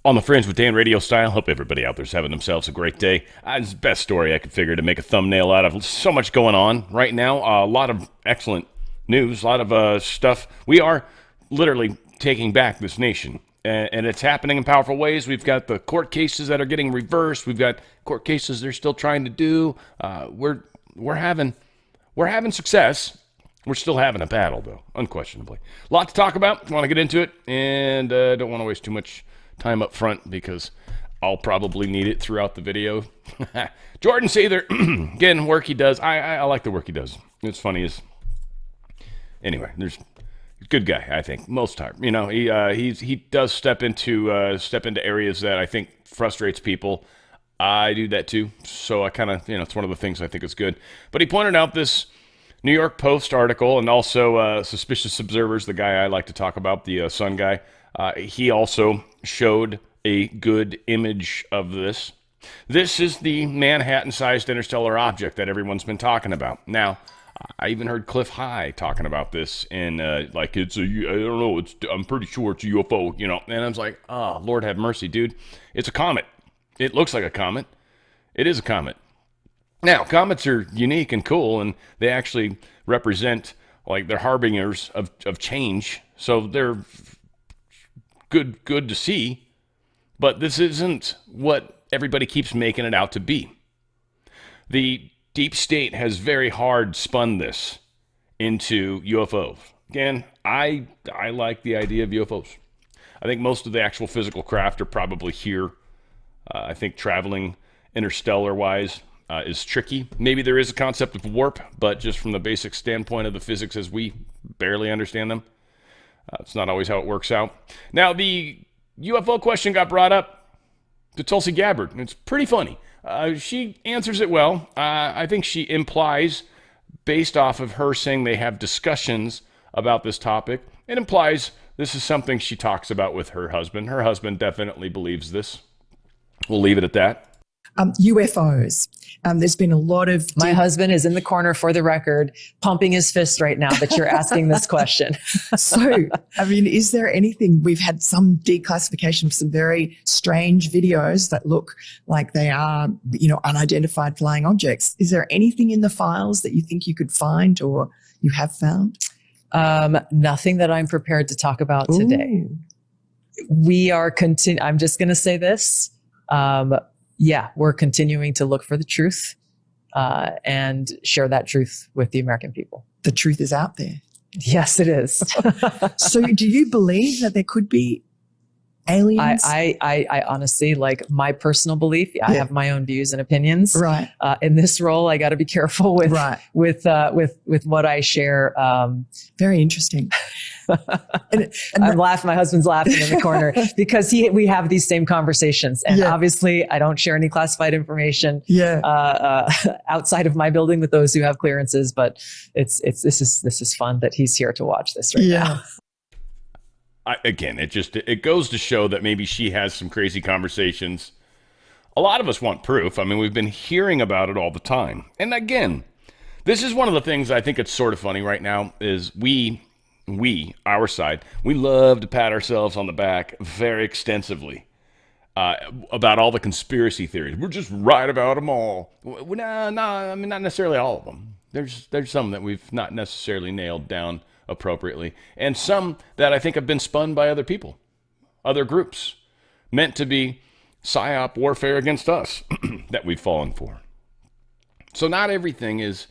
On the Fringe with Dan RadioStyle. Hope everybody out there's having themselves a great day. It's the best story I could figure to make a thumbnail out of. So much going on right now. A lot of excellent news, a lot of stuff. We are literally taking back this nation, and it's happening in powerful ways. We've got the court cases that are getting reversed. We've got court cases they're still trying to do. We're having success. We're still having a battle, though, unquestionably. A lot to talk about. Want to get into it, and don't want to waste too much time up front because I'll probably need it throughout the video. Jordan Sather, again, work he does. I like the work he does. It's funny as anyway. He's a good guy, I think, most time. You know, he does step into areas that I think frustrates people. I do that too, so I kind of it's one of the things I think is good. But he pointed out this New York Post article, and also Suspicious Observers, the guy I like to talk about, the Sun guy. He also showed a good image of this. This is the Manhattan-sized interstellar object that everyone's been talking about. Now, I even heard Cliff High talking about this in like it's a, I don't know, I'm pretty sure it's a UFO, And I was like, oh, Lord have mercy, dude. It's a comet. It looks like a comet. It is a comet. Now, comets are unique and cool, and they actually represent, like, they're harbingers of change. So they're good to see, but this isn't what everybody keeps making it out to be. The deep state has very hard spun this into UFOs. Again, I like the idea of UFOs. I think most of the actual physical craft are probably here. I think traveling interstellar-wise is tricky. Maybe there is a concept of warp, but just from the basic standpoint of the physics as we barely understand them, it's not always how it works out. Now, the UFO question got brought up to Tulsi Gabbard. It's pretty funny. She answers it well. I think she implies, based off of her saying they have discussions about this topic, it implies this is something she talks about with her husband. Her husband definitely believes this. We'll leave it at that. UFOs. There's been a lot of... My husband is in the corner, for the record, pumping his fist right now that you're asking this question. So, I mean, is there anything... We've had some declassification of some very strange videos that look like they are, unidentified flying objects. Is there anything in the files that you think you could find or you have found? Nothing that I'm prepared to talk about today. We are I'm just going to say this. We're continuing to look for the truth and share that truth with the American people. The truth is out there. Yes, it is. So do you believe that there could be aliens? I honestly, like, my personal belief, I have my own views and opinions. Right. In this role, I got to be careful with what I share. Very interesting. and I'm laughing. My husband's laughing in the corner because we have these same conversations, and obviously I don't share any classified information outside of my building with those who have clearances. But this is fun that he's here to watch this right now. It goes to show that maybe she has some crazy conversations. A lot of us want proof. I mean, we've been hearing about it all the time. And again, this is one of the things I think it's sort of funny right now is our side, we love to pat ourselves on the back very extensively about all the conspiracy theories. We're just right about them all. No, I mean, not necessarily all of them. There's some that we've not necessarily nailed down appropriately, and some that I think have been spun by other people, other groups, meant to be psyop warfare against us that we've fallen for. So not everything is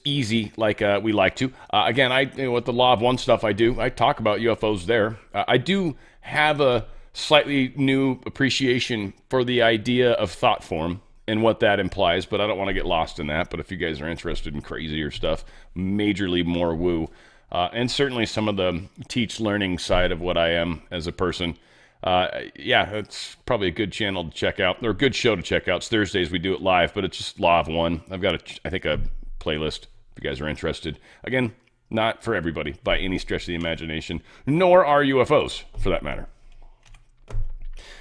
easy like we like to. Again, with the Law of One stuff I talk about UFOs there. I do have a slightly new appreciation for the idea of thought form and what that implies, but I don't want to get lost in that. But if you guys are interested in crazier stuff, majorly more woo, and certainly some of the teach learning side of what I am as a person, it's probably a good channel to check out, or a good show to check out. It's Thursdays, we do it live, but it's just Law of One. I've got a playlist if you guys are interested. Again, not for everybody by any stretch of the imagination, nor are UFOs for that matter.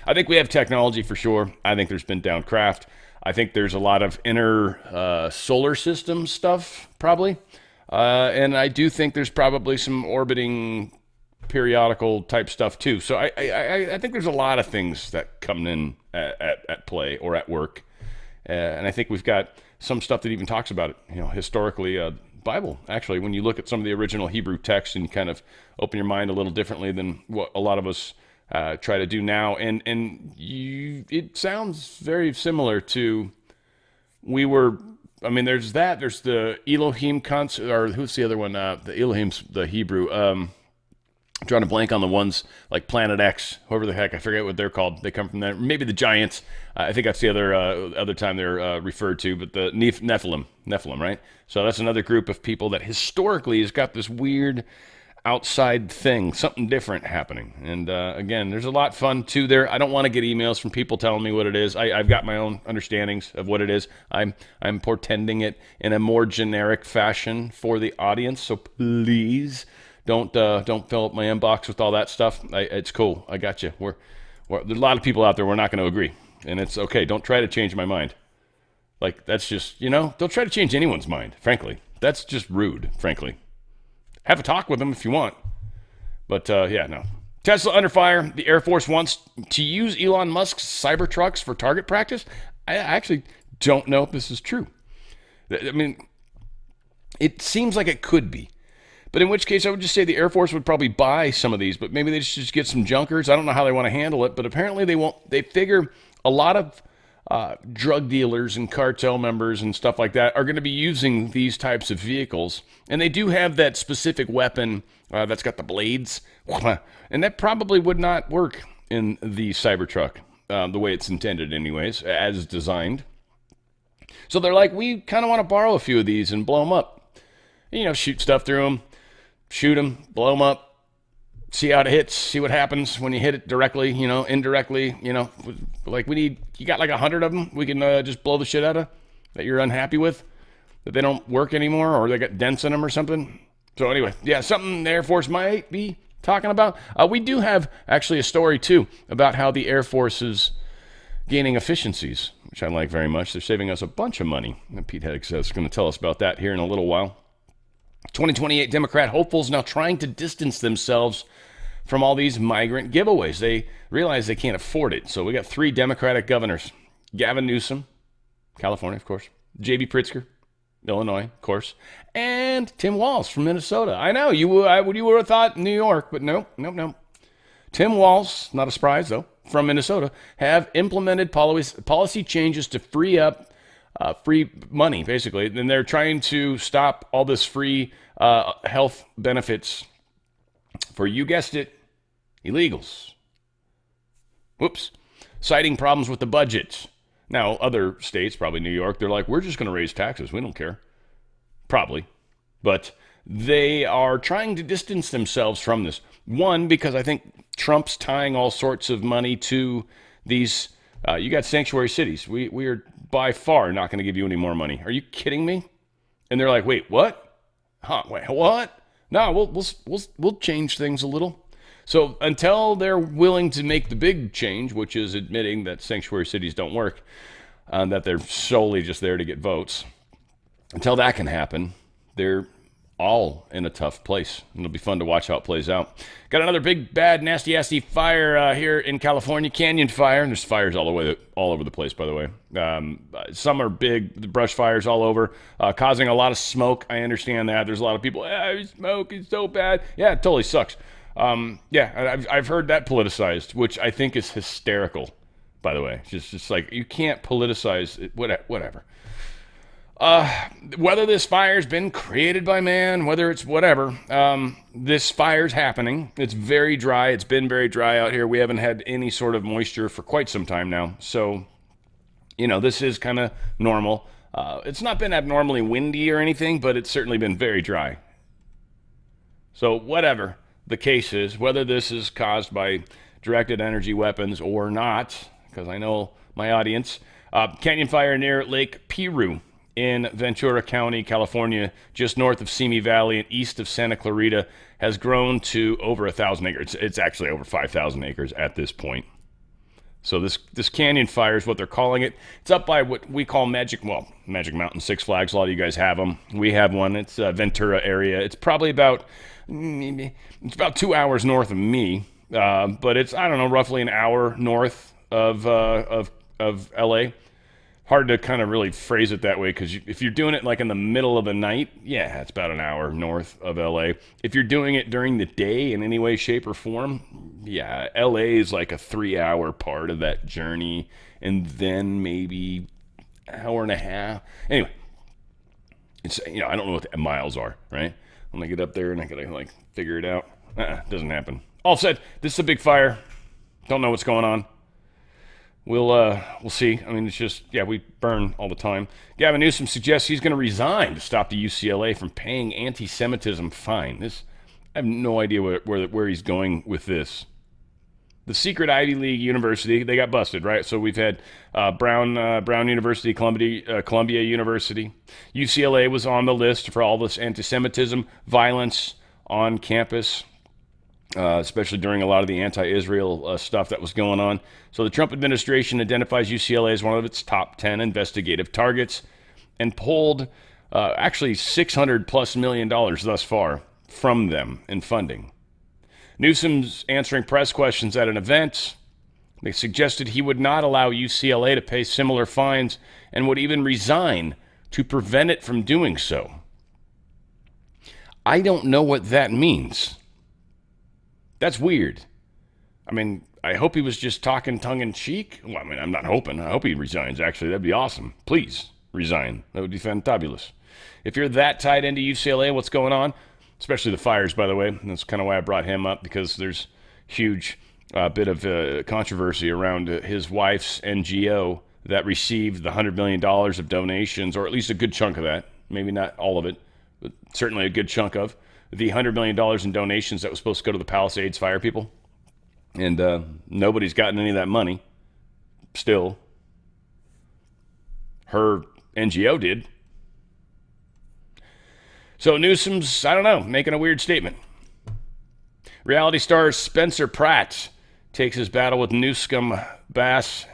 I think we have technology for sure. I think there's been downcraft. I think there's a lot of inner solar system stuff, probably. And I do think there's probably some orbiting periodical type stuff too. So I think there's a lot of things that come in at play or at work. And I think we've got some stuff that even talks about it, historically, Bible, actually, when you look at some of the original Hebrew texts and you kind of open your mind a little differently than what a lot of us try to do now. And it sounds very similar to, there's the Elohim concept, or who's the other one? The Elohim's the Hebrew. I'm trying to blank on the ones like Planet X, whoever the heck, I forget what they're called. They come from there. Maybe the Giants. I think that's the other time they're referred to, but the Nephilim, right? So that's another group of people that historically has got this weird outside thing, something different happening. And again, there's a lot of fun too there. I don't want to get emails from people telling me what it is. I've got my own understandings of what it is. I'm portending it in a more generic fashion for the audience. So please don't fill up my inbox with all that stuff. It's cool. I got you. There's a lot of people out there. We're not going to agree, and it's okay. Don't try to change my mind. Like, that's just, don't try to change anyone's mind. Frankly, that's just rude. Frankly. Have a talk with them if you want. But, no. Tesla under fire. The Air Force wants to use Elon Musk's Cybertrucks for target practice. I actually don't know if this is true. I mean, it seems like it could be. But in which case, I would just say the Air Force would probably buy some of these, but maybe they just get some junkers. I don't know how they want to handle it, but apparently they won't. They figure a lot of drug dealers and cartel members and stuff like that are going to be using these types of vehicles. And they do have that specific weapon that's got the blades. And that probably would not work in the Cybertruck the way it's intended anyways, as designed. So they're like, we kind of want to borrow a few of these and blow them up. Shoot stuff through them, shoot them, blow them up. See how it hits, see what happens when you hit it directly, indirectly, like you got like 100 of them we can just blow the shit out of that you're unhappy with, that they don't work anymore or they got dents in them or something. So anyway, yeah, something the Air Force might be talking about. We do have actually a story too about how the Air Force is gaining efficiencies, which I like very much. They're saving us a bunch of money. And Pete Heggs is going to tell us about that here in a little while. 2028 Democrat hopefuls now trying to distance themselves from all these migrant giveaways. They realize they can't afford it. So we got 3 Democratic governors. Gavin Newsom, California, of course. J.B. Pritzker, Illinois, of course. And Tim Walz from Minnesota. I know, you would have thought New York, but no. Tim Walz, not a surprise though, from Minnesota, have implemented policy changes to free up free money, basically. And they're trying to stop all this free health benefits for, you guessed it, illegals. Whoops. Citing problems with the budget. Now, other states, probably New York, they're like, we're just going to raise taxes. We don't care. Probably. But they are trying to distance themselves from this. One, because I think Trump's tying all sorts of money to these. You got sanctuary cities. We are by far not going to give you any more money. Are you kidding me? And they're like, wait, what? Wait, what? No, we'll change things a little. So until they're willing to make the big change, which is admitting that sanctuary cities don't work, that they're solely just there to get votes, until that can happen, they're all in a tough place. It'll be fun to watch how it plays out. Got another big, bad, nasty fire here in California, Canyon Fire. And there's fires all over the place, by the way. Some are big, the brush fires all over, causing a lot of smoke. I understand that. There's a lot of people, smoke is so bad. Yeah, it totally sucks. I've heard that politicized, which I think is hysterical, by the way. Just like, you can't politicize it, whatever. Whether this fire's been created by man, whether it's whatever, this fire's happening. It's very dry. It's been very dry out here. We haven't had any sort of moisture for quite some time now. So, this is kind of normal. It's not been abnormally windy or anything, but it's certainly been very dry. So whatever the case is, whether this is caused by directed energy weapons or not, because I know my audience, Canyon Fire near Lake Piru in Ventura County, California, just north of Simi Valley and east of Santa Clarita, has grown to over 1,000 acres. It's actually over 5,000 acres at this point. So this canyon fire is what they're calling it. It's up by what we call Magic Mountain, Six Flags. A lot of you guys have them. We have one. It's Ventura area. It's probably about 2 hours north of me, but it's, I don't know, roughly an hour north of LA. Hard to kind of really phrase it that way, because if you're doing it like in the middle of the night, yeah, it's about an hour north of LA. If you're doing it during the day in any way, shape, or form, yeah, LA is like a 3-hour part of that journey, and then maybe an hour and a half. Anyway, it's, I don't know what the miles are, right? I'm gonna get up there and I gotta like figure it out. Doesn't happen. All said, this is a big fire. Don't know what's going on. We'll see. I mean, it's just, we burn all the time. Gavin Newsom suggests he's going to resign to stop the UCLA from paying anti-Semitism fine. I have no idea where he's going with this. The secret Ivy League university, they got busted, right? So we've had Brown University, Columbia University. UCLA was on the list for all this anti-Semitism, violence on campus. Especially during a lot of the anti-Israel stuff that was going on. So the Trump administration identifies UCLA as one of its top 10 investigative targets and pulled actually $600+ million thus far from them in funding. Newsom's answering press questions at an event. They suggested he would not allow UCLA to pay similar fines and would even resign to prevent it from doing so. I don't know what that means. That's weird. I mean, I hope he was just talking tongue-in-cheek. Well, I mean, I'm not hoping. I hope he resigns, actually. That'd be awesome. Please resign. That would be fantabulous. If you're that tied into UCLA, what's going on? Especially the fires, by the way. And that's kind of why I brought him up, because there's huge bit of controversy around his wife's NGO that received the $100 million of donations, or at least a good chunk of that. Maybe not all of it, but certainly a good chunk of the $100 million in donations that was supposed to go to the Palisades fire people. And nobody's gotten any of that money. Still. Her NGO did. So Newsom's, I don't know, making a weird statement. Reality star Spencer Pratt takes his battle with Newsom Bass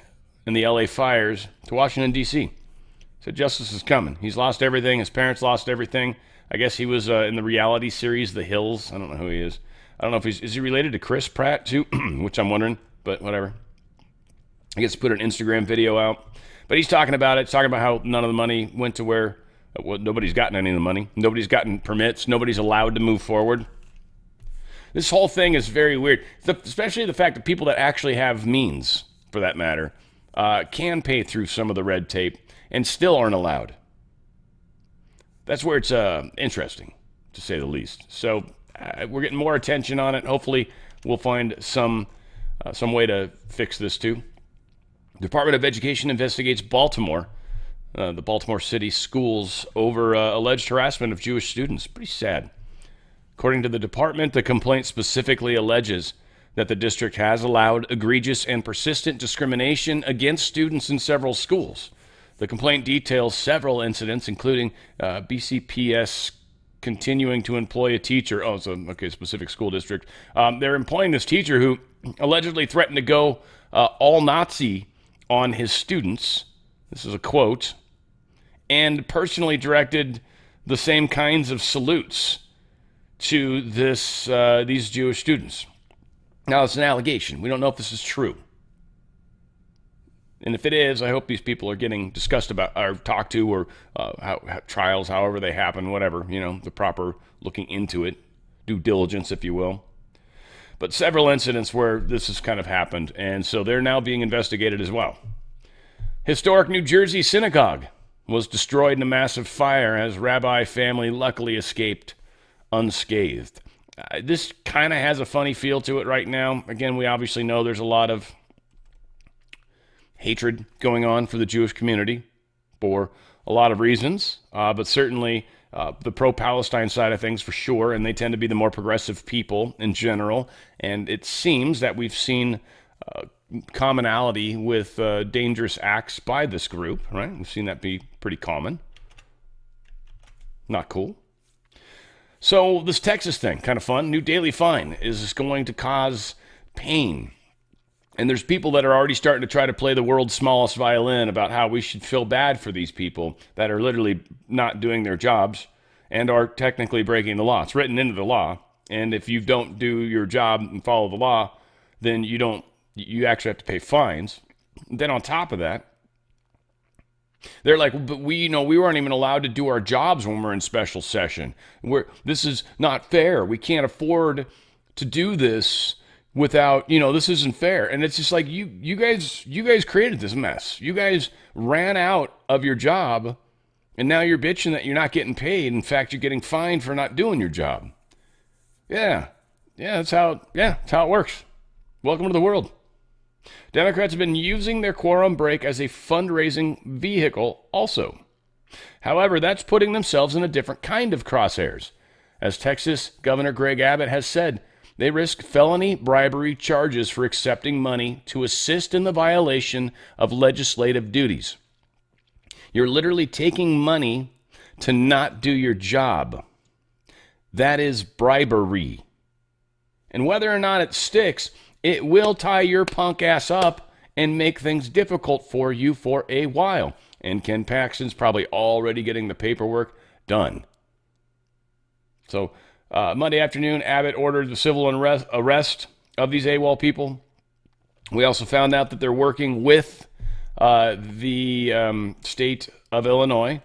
in the LA fires to Washington, D.C. So justice is coming. He's lost everything. His parents lost everything. I guess he was in the reality series The Hills. I don't know who he is. I don't know if is he related to Chris Pratt too, which I'm wondering, but whatever. I guess he put an Instagram video out. But he's talking about it, talking about how none of the money went to where, nobody's gotten any of the money. Nobody's gotten permits. Nobody's allowed to move forward. This whole thing is very weird, especially the fact that people that actually have means, for that matter, can pay through some of the red tape and still aren't allowed. That's where it's interesting, to say the least. So we're getting more attention on it. Hopefully, we'll find some way to fix this too. The Department of Education investigates Baltimore, the Baltimore City schools, over alleged harassment of Jewish students. Pretty sad. According to the department, the complaint specifically alleges that the district has allowed egregious and persistent discrimination against students in several schools. The complaint details several incidents, including BCPS continuing to employ a teacher. Oh, so okay, specific school district. They're employing this teacher who allegedly threatened to go all Nazi on his students. This is a quote. And personally directed the same kinds of salutes to these Jewish students. Now, it's an allegation. We don't know if this is true. And if it is, I hope these people are getting discussed about, or talked to, or how trials, however they happen, whatever, the proper looking into it, due diligence, if you will. But several incidents where this has kind of happened, and so they're now being investigated as well. Historic New Jersey synagogue was destroyed in a massive fire as rabbi family luckily escaped unscathed. This kind of has a funny feel to it right now. Again, we obviously know there's a lot of hatred going on for the Jewish community for a lot of reasons, but certainly the pro-Palestine side of things for sure, and they tend to be the more progressive people in general, and it seems that we've seen commonality with dangerous acts by this group, right? We've seen that be pretty common. Not cool. So this Texas thing, kind of fun. New daily fine is going to cause pain And there's people that are already starting to try to play the world's smallest violin about how we should feel bad for these people that are literally not doing their jobs and are technically breaking the law. It's written into the law. And if you don't do your job and follow the law, then you actually have to pay fines. Then on top of that, they're like, but we weren't even allowed to do our jobs when we're in special session. This is not fair. We can't afford to do this without, this isn't fair. And it's just like, you guys created this mess. You guys ran out of your job, and now you're bitching that you're not getting paid. In fact, you're getting fined for not doing your job. Yeah, that's how it works. Welcome to the world. Democrats have been using their quorum break as a fundraising vehicle also. However, that's putting themselves in a different kind of crosshairs. As Texas Governor Greg Abbott has said, they risk felony bribery charges for accepting money to assist in the violation of legislative duties. You're literally taking money to not do your job. That is bribery. And whether or not it sticks, it will tie your punk ass up and make things difficult for you for a while. And Ken Paxton's probably already getting the paperwork done. So Monday afternoon, Abbott ordered the civil arrest of these AWOL people. We also found out that they're working with the state of Illinois.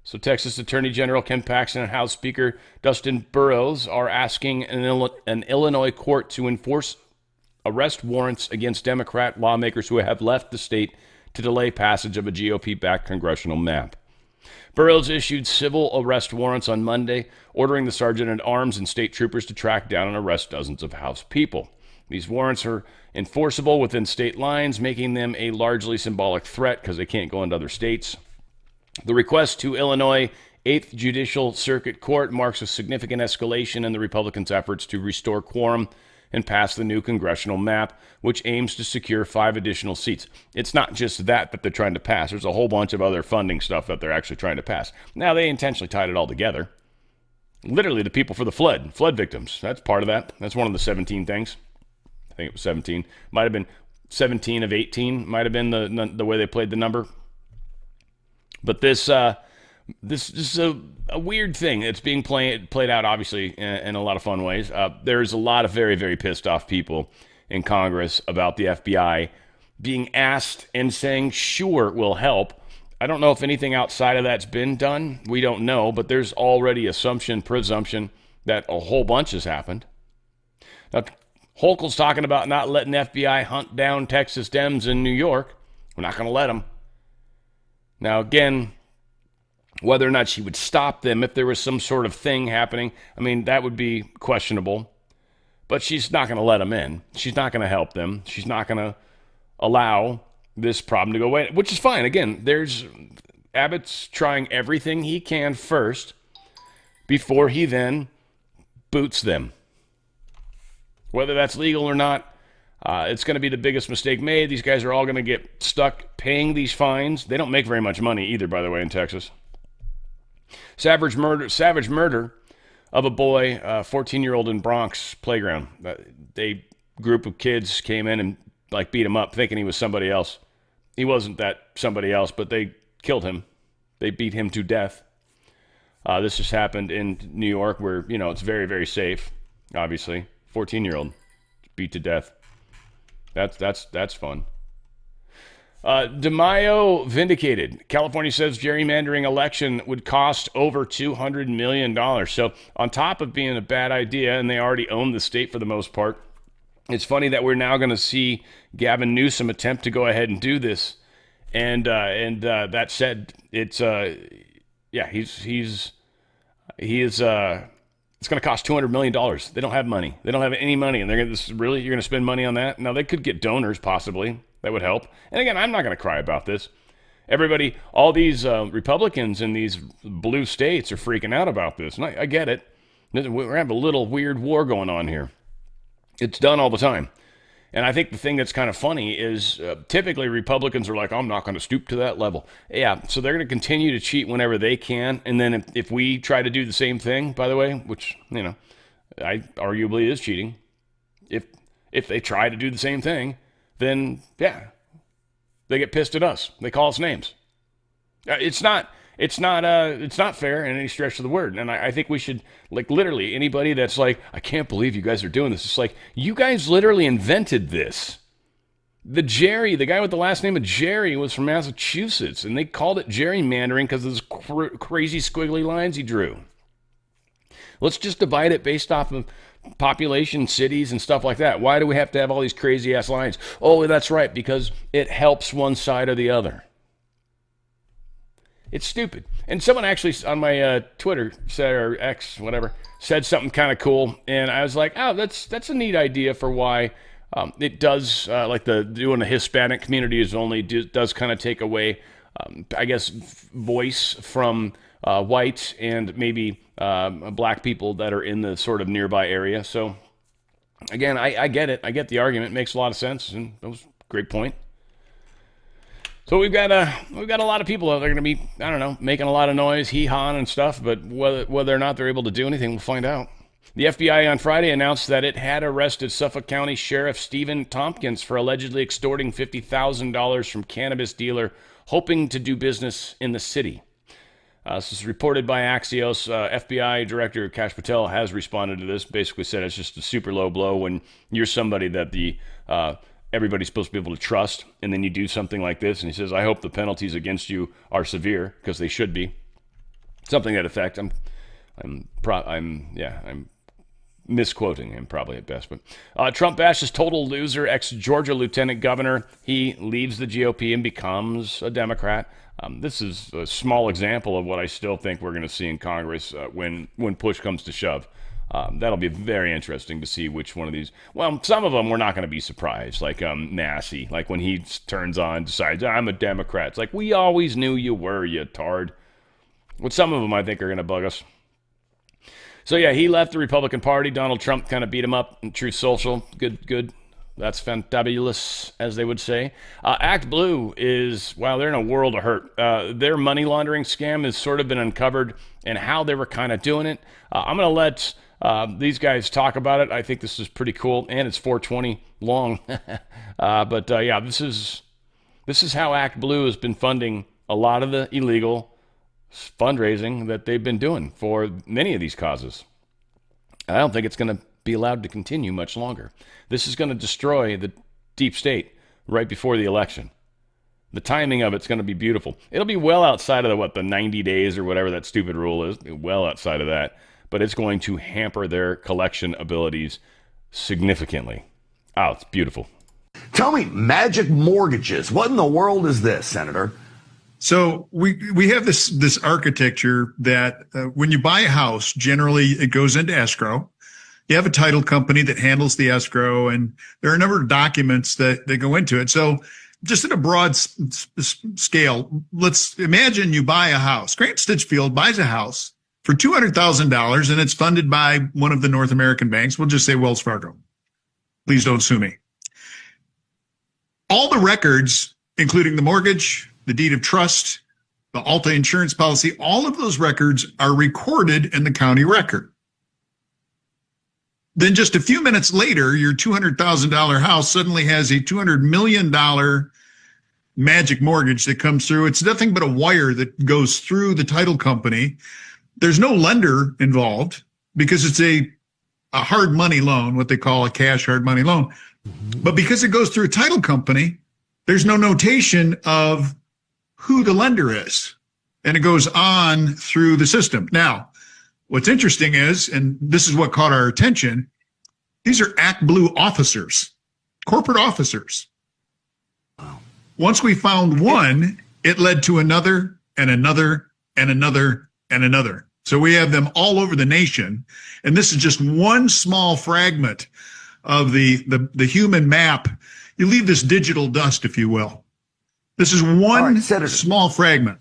So Texas Attorney General Ken Paxton and House Speaker Dustin Burrows are asking an Illinois court to enforce arrest warrants against Democrat lawmakers who have left the state to delay passage of a GOP-backed congressional map. Burrows issued civil arrest warrants on Monday, ordering the sergeant-at-arms and state troopers to track down and arrest dozens of House people. These warrants are enforceable within state lines, making them a largely symbolic threat because they can't go into other states. The request to Illinois 8th Judicial Circuit Court marks a significant escalation in the Republicans' efforts to restore quorum and pass the new congressional map, which aims to secure 5 additional seats. It's not just that they're trying to pass. There's a whole bunch of other funding stuff that they're actually trying to pass. Now, they intentionally tied it all together. Literally, the people for the flood victims. That's part of that. That's one of the 17 things. I think it was 17. Might have been 17 of 18. Might have been the way they played the number. But this is a weird thing. It's being played out, obviously, in a lot of fun ways. There's a lot of very, very pissed off people in Congress about the FBI being asked and saying, sure, it will help. I don't know if anything outside of that's been done. We don't know, but there's already presumption that a whole bunch has happened. Now, Hochul's talking about not letting FBI hunt down Texas Dems in New York. We're not going to let them. Now, again, whether or not she would stop them if there was some sort of thing happening, I mean, that would be questionable. But she's not going to let them in. She's not going to help them. She's not going to allow this problem to go away, which is fine. Again, Abbott's trying everything he can first before he then boots them. Whether that's legal or not, it's going to be the biggest mistake made. These guys are all going to get stuck paying these fines. They don't make very much money either, by the way, in Texas. Savage murder of a boy, 14-year-old in Bronx playground. A group of kids came in and beat him up thinking he was somebody else. He wasn't that somebody else, but they killed him. They beat him to death. This just happened in New York where, it's very, very safe, obviously. 14-year-old beat to death. That's fun. DeMaio vindicated. California says gerrymandering election would cost over $200 million. So on top of being a bad idea, and they already own the state for the most part, it's funny that we're now going to see Gavin Newsom attempt to go ahead and do this. And that said, it's it's going to cost $200 million. They don't have money. They don't have any money. And they're going to, really, you're going to spend money on that? Now, they could get donors, possibly. That would help. And again, I'm not going to cry about this. Everybody, all these Republicans in these blue states are freaking out about this. And I get it. We're having a little weird war going on here. It's done all the time. And I think the thing that's kind of funny is typically Republicans are like, I'm not going to stoop to that level. Yeah, so they're going to continue to cheat whenever they can. And then if we try to do the same thing, by the way, which, I arguably is cheating, if they try to do the same thing, then yeah, they get pissed at us. They call us names. It's not fair in any stretch of the word. And I think we should, like, literally anybody that's like, I can't believe you guys are doing this. It's like, you guys literally invented this. The guy with the last name of Jerry was from Massachusetts, and they called it gerrymandering because of those crazy squiggly lines he drew. Let's just divide it based off of population, cities, and stuff like that. Why do we have to have all these crazy ass lines? Oh, that's right, because it helps one side or the other. It's stupid. And someone actually on my Twitter said, or X, whatever, said something kind of cool, and I was like, oh, that's a neat idea for why it does, like doing a Hispanic community does kind of take away, I guess, voice from whites and maybe black people that are in the sort of nearby area. So again, I get it. I get the argument. It makes a lot of sense, and that was a great point. So we've got a lot of people that are going to be, I don't know, making a lot of noise, hee-hawing and stuff, but whether or not they're able to do anything, we'll find out. The FBI on Friday announced that it had arrested Suffolk County Sheriff Stephen Tompkins for allegedly extorting $50,000 from cannabis dealer hoping to do business in the city. This is reported by Axios. FBI Director Kash Patel has responded to this, basically said it's just a super low blow when you're somebody that everybody's supposed to be able to trust, and then you do something like this, and he says, I hope the penalties against you are severe, because they should be. Something to that effect. I'm misquoting him probably at best, but Trump bashes total loser ex-Georgia lieutenant governor. He leaves the GOP and becomes a Democrat. This is a small example of what I still think we're going to see in Congress when push comes to shove. That'll be very interesting to see which one of these. Well, some of them we're not going to be surprised, like Massey, like when he turns on, decides, I'm a Democrat. It's like, we always knew you were, you tard. But some of them I think are going to bug us. So yeah, he left the Republican Party. Donald Trump kind of beat him up in Truth Social. Good. That's fantabulous, as they would say. ActBlue is, wow, they're in a world of hurt. Their money laundering scam has sort of been uncovered and how they were kind of doing it. I'm going to let these guys talk about it. I think this is pretty cool, and it's 420 long. But yeah, this is how ActBlue has been funding a lot of the illegal fundraising that they've been doing for many of these causes. I don't think it's going to be allowed to continue much longer. This is going to destroy the deep state right before the election. The timing of it's going to be beautiful. It'll be well outside of the 90 days or whatever that stupid rule is, well outside of that, but it's going to hamper their collection abilities significantly. Oh, it's beautiful. Tell me, magic mortgages. What in the world is this, Senator? So we have this architecture that when you buy a house, generally it goes into escrow. You have a title company that handles the escrow, and there are a number of documents that go into it. So just at a broad scale, let's imagine you buy a house. Grant Stinchfield buys a house for $200,000, and it's funded by one of the North American banks. We'll just say Wells Fargo. Please don't sue me. All the records, including the mortgage, the deed of trust, the Alta insurance policy, all of those records are recorded in the county record. Then just a few minutes later, your $200,000 house suddenly has a $200 million magic mortgage that comes through. It's nothing but a wire that goes through the title company. There's no lender involved because it's a hard money loan, what they call a cash hard money loan. But because it goes through a title company, there's no notation of who the lender is. And it goes on through the system. Now, what's interesting is, and this is what caught our attention, these are ActBlue officers, corporate officers. Wow. Once we found one, it led to another and another and another and another. So we have them all over the nation. And this is just one small fragment of the human map. You leave this digital dust, if you will. This is one small fragment.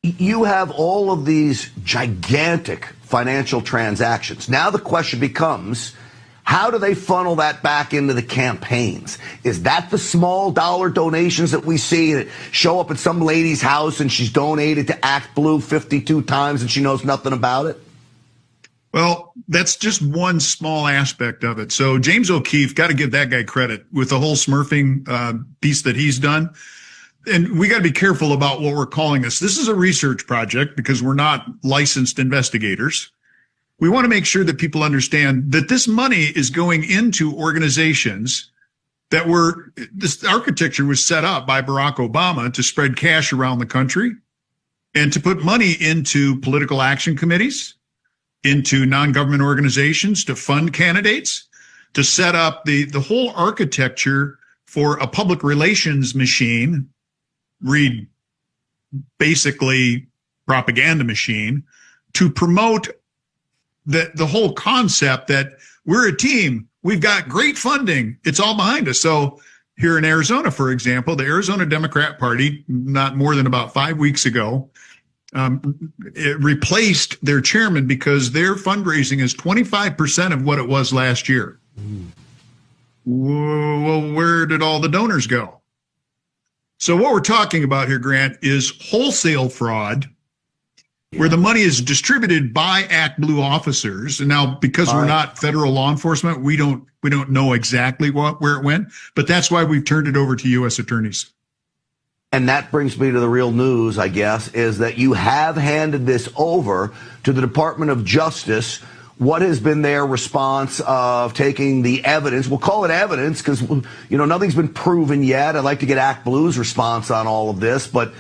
You have all of these gigantic financial transactions. Now the question becomes, how do they funnel that back into the campaigns? Is that the small dollar donations that we see that show up at some lady's house and she's donated to ActBlue 52 times and she knows nothing about it? Well, that's just one small aspect of it. So James O'Keefe, got to give that guy credit with the whole smurfing piece that he's done. And we got to be careful about what we're calling this. This is a research project because we're not licensed investigators. We want to make sure that people understand that this money is going into organizations that this architecture was set up by Barack Obama to spread cash around the country and to put money into political action committees, into non-government organizations, to fund candidates, to set up the whole architecture for a public relations machine, read basically propaganda machine, to promote the whole concept that we're a team, we've got great funding, it's all behind us. So here in Arizona, for example, the Arizona Democrat Party, not more than about 5 weeks ago, it replaced their chairman because their fundraising is 25% of what it was last year. Well, where did all the donors go? So what we're talking about here, Grant, is wholesale fraud, where the money is distributed by ActBlue officers. And now, because we're not federal law enforcement, we don't know exactly where it went, but that's why we've turned it over to U.S. attorneys. And that brings me to the real news, I guess, is that you have handed this over to the Department of Justice. What has been their response of taking the evidence? We'll call it evidence because, nothing's been proven yet. I'd like to get ActBlue's response on all of this. But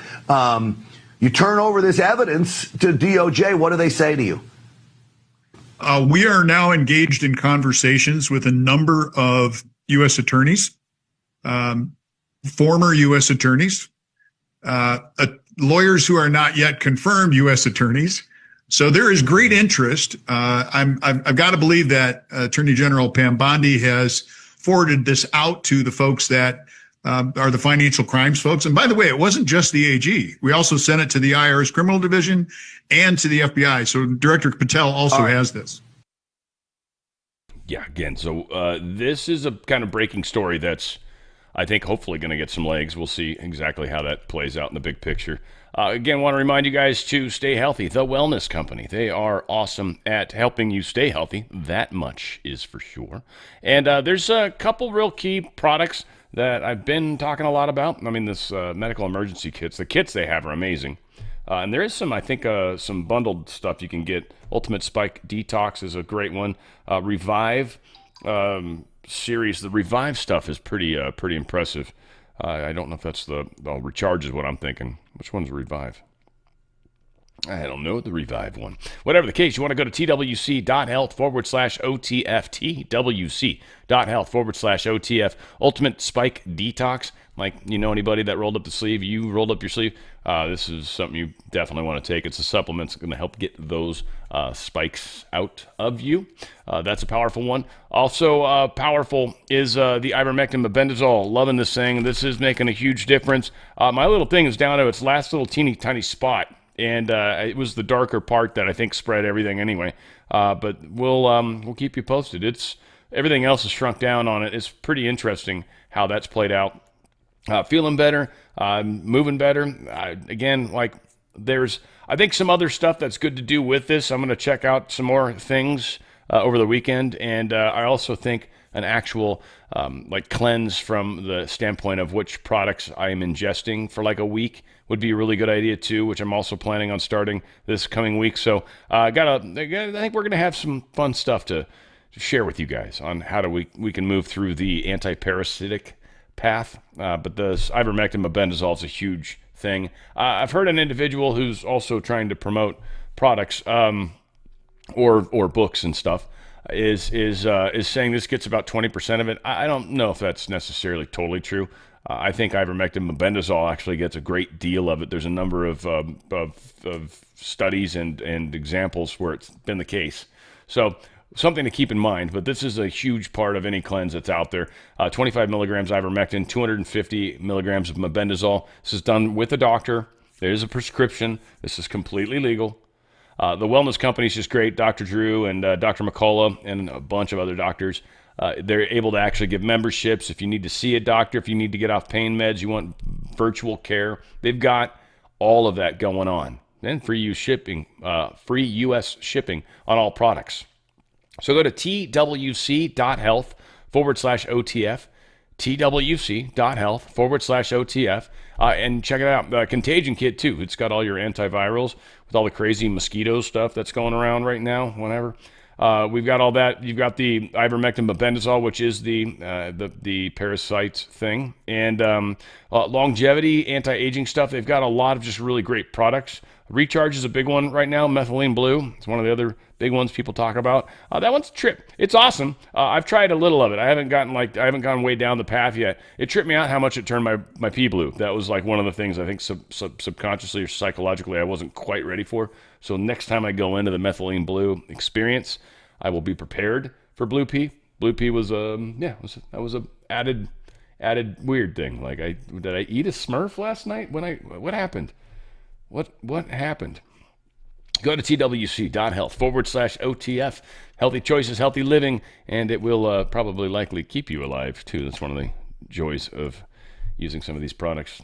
you turn over this evidence to DOJ. What do they say to you? We are now engaged in conversations with a number of U.S. attorneys, former U.S. attorneys, lawyers who are not yet confirmed U.S. attorneys. So there is great interest. I've got to believe that Attorney General Pam Bondi has forwarded this out to the folks that are the financial crimes folks. And by the way, it wasn't just the AG. We also sent it to the IRS Criminal Division and to the FBI. So Director Patel also has this. Yeah, again, so this is a kind of breaking story that's, I think, hopefully going to get some legs. We'll see exactly how that plays out in the big picture. Again, want to remind you guys to stay healthy. The Wellness Company, they are awesome at helping you stay healthy. That much is for sure. And there's a couple real key products that I've been talking a lot about. I mean, this medical emergency kits. The kits they have are amazing. And there is some, I think, some bundled stuff you can get. Ultimate Spike Detox is a great one. Revive series. The Revive stuff is pretty impressive. I don't know if that's the Recharge is what I'm thinking. Which one's Revive? I don't know, the Revive one. Whatever the case, you want to go to twc.health/OTF, twc.health/OTF, Ultimate Spike Detox. Like, anybody that rolled up the sleeve, you rolled up your sleeve, this is something you definitely want to take. It's a supplement that's going to help get those spikes out of you. That's a powerful one. Also powerful is the ivermectin mebendazole. Loving this thing. This is making a huge difference. My little thing is down to its last little teeny tiny spot. And it was the darker part that I think spread everything anyway. But we'll keep you posted. Everything else is shrunk down on it. It's pretty interesting how that's played out. Feeling better, moving better. Again, there's, I think, some other stuff that's good to do with this. I'm going to check out some more things over the weekend. And I also think an actual cleanse from the standpoint of which products I am ingesting for a week would be a really good idea too, which I'm also planning on starting this coming week. So I think we're going to have some fun stuff to share with you guys on how we can move through the anti-parasitic path. But the ivermectin mebendazole is a huge thing. I've heard an individual who's also trying to promote products or books and stuff is saying this gets about 20% of it. I don't know if that's necessarily totally true. I think ivermectin mebendazole actually gets a great deal of it. There's a number of studies and examples where it's been the case. So something to keep in mind, but this is a huge part of any cleanse that's out there. 25 milligrams ivermectin, 250 milligrams of mebendazole. This is done with a doctor. There's a prescription. This is completely legal. The Wellness Company is just great. Dr. Drew and Dr. McCullough and a bunch of other doctors. They're able to actually give memberships. If you need to see a doctor, if you need to get off pain meds, you want virtual care, they've got all of that going on. and free U.S. shipping on all products. So go to twc.health/OTF, twc.health/OTF, and check it out. The Contagion Kit, too. It's got all your antivirals with all the crazy mosquito stuff that's going around right now, whenever. We've got all that. You've got the ivermectin mebendazole, which is the parasite thing, and longevity, anti-aging stuff. They've got a lot of just really great products. Recharge is a big one right now. Methylene Blue. It's one of the other big ones people talk about. That one's a trip. It's awesome. I've tried a little of it. I haven't gone way down the path yet. It tripped me out how much it turned my pee blue. That was like one of the things I think subconsciously or psychologically I wasn't quite ready for. So next time I go into the Methylene Blue experience, I will be prepared for blue pee. Blue pee was that was a added weird thing. Like did I eat a Smurf last night? What happened? What happened? Go to twc.health/OTF. Healthy choices, healthy living, and it will probably likely keep you alive, too. That's one of the joys of using some of these products.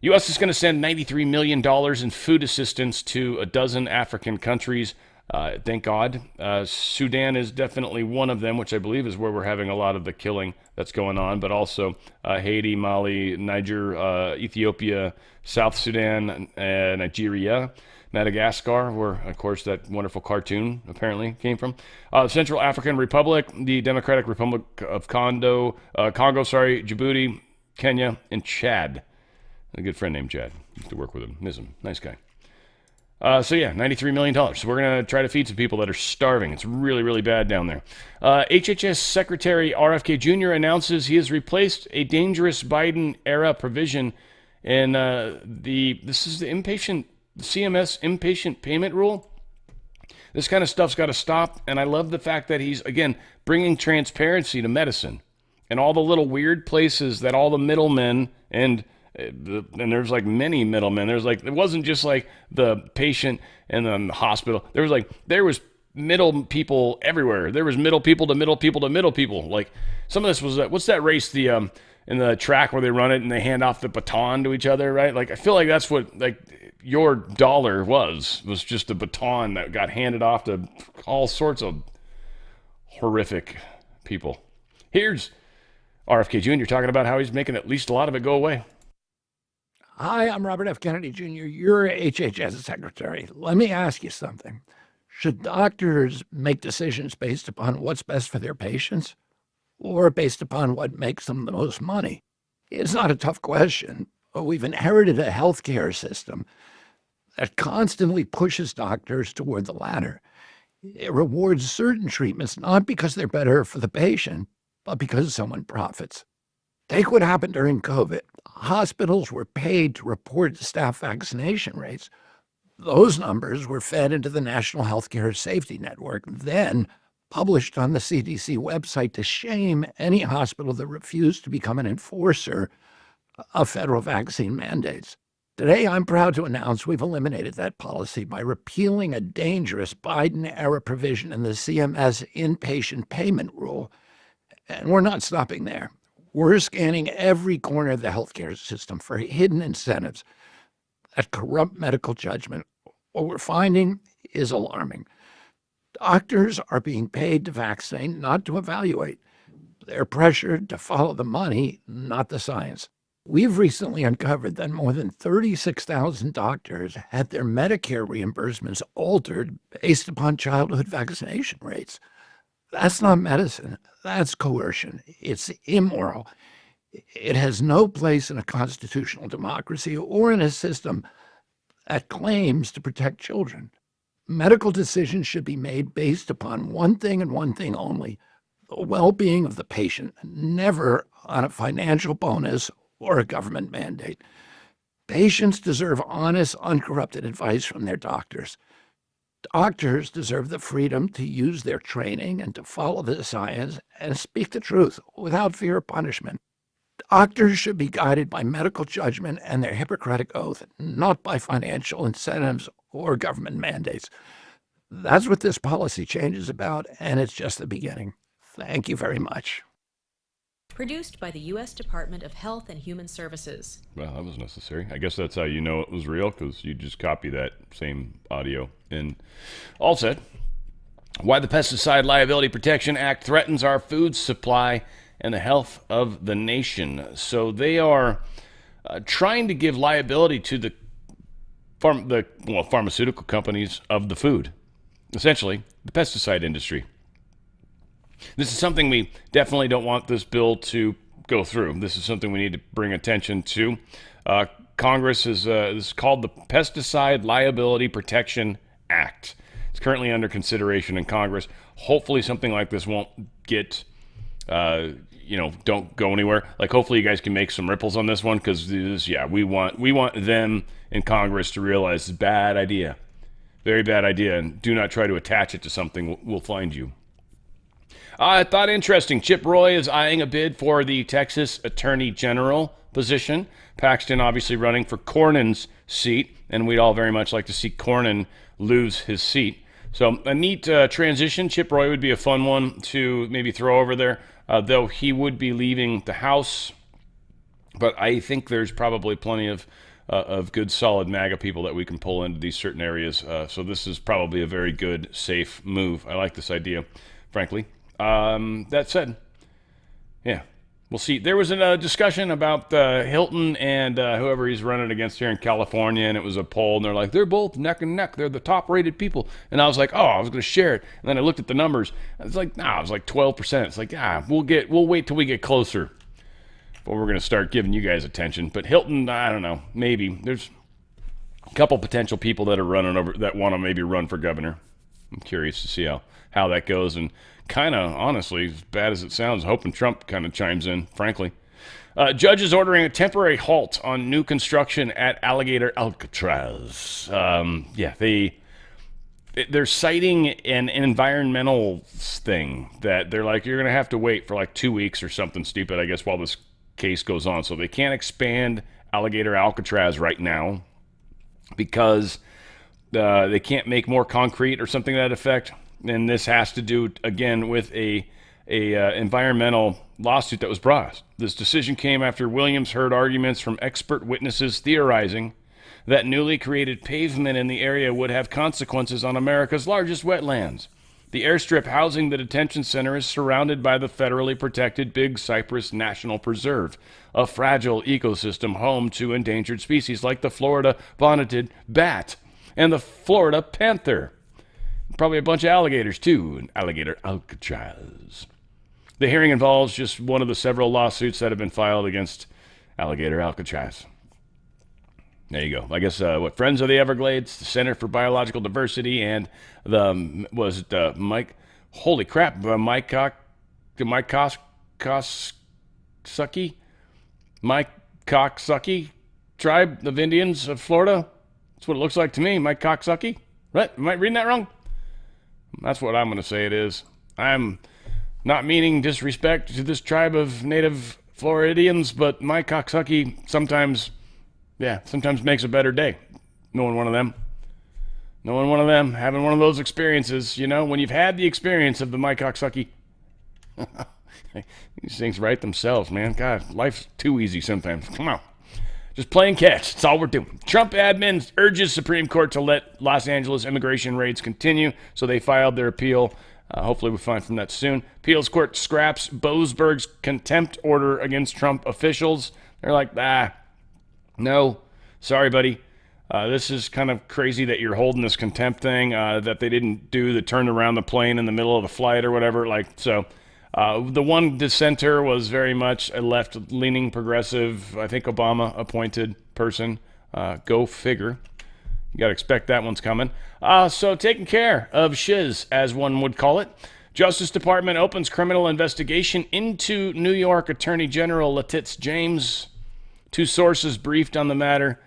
U.S. is going to send $93 million in food assistance to a dozen African countries. Thank God. Sudan is definitely one of them, which I believe is where we're having a lot of the killing that's going on, but also Haiti, Mali, Niger, Ethiopia, South Sudan, Nigeria, Madagascar, where, of course, that wonderful cartoon apparently came from. Central African Republic, the Democratic Republic of Congo, Djibouti, Kenya, and Chad. A good friend named Chad. Used to work with him. Miss him. Nice guy. $93 million. So we're going to try to feed some people that are starving. It's really, really bad down there. HHS Secretary RFK Jr. announces he has replaced a dangerous Biden-era provision in this is the CMS inpatient payment rule. This kind of stuff's got to stop, and I love the fact that he's, again, bringing transparency to medicine and all the little weird places that all the middlemen and there's like many middlemen. It wasn't just like the patient and then the hospital. There was middle people everywhere. There was middle people to middle people to middle people. Like some of this was what's that race in the track where they run it and they hand off the baton to each other, right? Like I feel like that's what your dollar was just a baton that got handed off to all sorts of horrific people. Here's RFK Jr. talking about how he's making at least a lot of it go away. Hi, I'm Robert F. Kennedy Jr., your HHS secretary. Let me ask you something. Should doctors make decisions based upon what's best for their patients or based upon what makes them the most money? It's not a tough question, but we've inherited a healthcare system that constantly pushes doctors toward the latter. It rewards certain treatments not because they're better for the patient, but because someone profits. Take what happened during COVID. Hospitals were paid to report staff vaccination rates. Those numbers were fed into the National Healthcare Safety Network, then published on the CDC website to shame any hospital that refused to become an enforcer of federal vaccine mandates. Today, I'm proud to announce we've eliminated that policy by repealing a dangerous Biden-era provision in the CMS inpatient payment rule. And we're not stopping there. We're scanning every corner of the healthcare system for hidden incentives that corrupt medical judgment. What we're finding is alarming. Doctors are being paid to vaccinate, not to evaluate. They're pressured to follow the money, not the science. We've recently uncovered that more than 36,000 doctors had their Medicare reimbursements altered based upon childhood vaccination rates. That's not medicine. That's coercion. It's immoral. It has no place in a constitutional democracy or in a system that claims to protect children. Medical decisions should be made based upon one thing and one thing only, the well-being of the patient, never on a financial bonus or a government mandate. Patients deserve honest, uncorrupted advice from their doctors. Doctors deserve the freedom to use their training and to follow the science and speak the truth without fear of punishment. Doctors should be guided by medical judgment and their Hippocratic oath, not by financial incentives or government mandates. That's what this policy change is about, and it's just the beginning. Thank you very much. Produced by the U.S. Department of Health and Human Services. Well, that was necessary. I guess that's how you know it was real, because you just copy that same audio. And all said, why the Pesticide Liability Protection Act threatens our food supply and the health of the nation. So they are trying to give liability to the pharmaceutical companies of the food, essentially the pesticide industry. This is something we definitely don't want this bill to go through. This is something we need to bring attention to. Congress is called the Pesticide Liability Protection Act. It's currently under consideration in Congress. Hopefully something like this won't get, don't go anywhere. Like, hopefully you guys can make some ripples on this one, because we want them in Congress to realize it's a bad idea. Very bad idea, and do not try to attach it to something. We'll find you. I thought interesting. Chip Roy is eyeing a bid for the Texas Attorney General position. Paxton obviously running for Cornyn's seat, and we'd all very much like to see Cornyn lose his seat. So a neat transition. Chip Roy would be a fun one to maybe throw over there, though he would be leaving the House. But I think there's probably plenty of good, solid MAGA people that we can pull into these certain areas. So this is probably a very good, safe move. I like this idea, frankly. That said, yeah, we'll see. There was a discussion about Hilton and whoever he's running against here in California, and it was a poll, and they're like, they're both neck and neck. They're the top-rated people. And I was like, I was going to share it. And then I looked at the numbers. It's like, it was like 12%. It's like, we'll wait till we get closer. But we're going to start giving you guys attention. But Hilton, I don't know, maybe. There's a couple potential people that are that want to maybe run for governor. I'm curious to see how that goes. And kind of, honestly, as bad as it sounds, hoping Trump kind of chimes in, frankly. Judge is ordering a temporary halt on new construction at Alligator Alcatraz. They're citing an environmental thing that they're like, you're going to have to wait for like 2 weeks or something stupid, I guess, while this case goes on. So they can't expand Alligator Alcatraz right now because they can't make more concrete or something to that effect. And this has to do, again, with a environmental lawsuit that was brought. This decision came after Williams heard arguments from expert witnesses theorizing that newly created pavement in the area would have consequences on America's largest wetlands. The airstrip housing the detention center is surrounded by the federally protected Big Cypress National Preserve, a fragile ecosystem home to endangered species like the Florida bonneted bat and the Florida panther. Probably a bunch of alligators, too, in Alligator Alcatraz. The hearing involves just one of the several lawsuits that have been filed against Alligator Alcatraz. There you go. I guess, Friends of the Everglades, the Center for Biological Diversity, and Mike Coxsackie tribe of Indians of Florida. That's what it looks like to me, Mike Coxsackie. Right? Am I reading that wrong? That's what I'm going to say it is. I'm not meaning disrespect to this tribe of native Floridians, but Mike Coxsackie sometimes makes a better day. Knowing one of them, having one of those experiences, when you've had the experience of the Mike Coxsackie. These things write themselves, man. God, life's too easy sometimes. Come on. Just playing catch. That's all we're doing. Trump admin urges Supreme Court to let Los Angeles immigration raids continue. So they filed their appeal. Hopefully we find from that soon. Appeals court scraps Boasberg's contempt order against Trump officials. They're like, no, sorry, buddy. This is kind of crazy that you're holding this contempt thing, that they didn't do the turn around the plane in the middle of the flight or whatever. The one dissenter was very much a left-leaning progressive, I think Obama-appointed person. Go figure. You got to expect that one's coming. So taking care of shiz, as one would call it. Justice Department opens criminal investigation into New York Attorney General Letitia James. 2 sources briefed on the matter.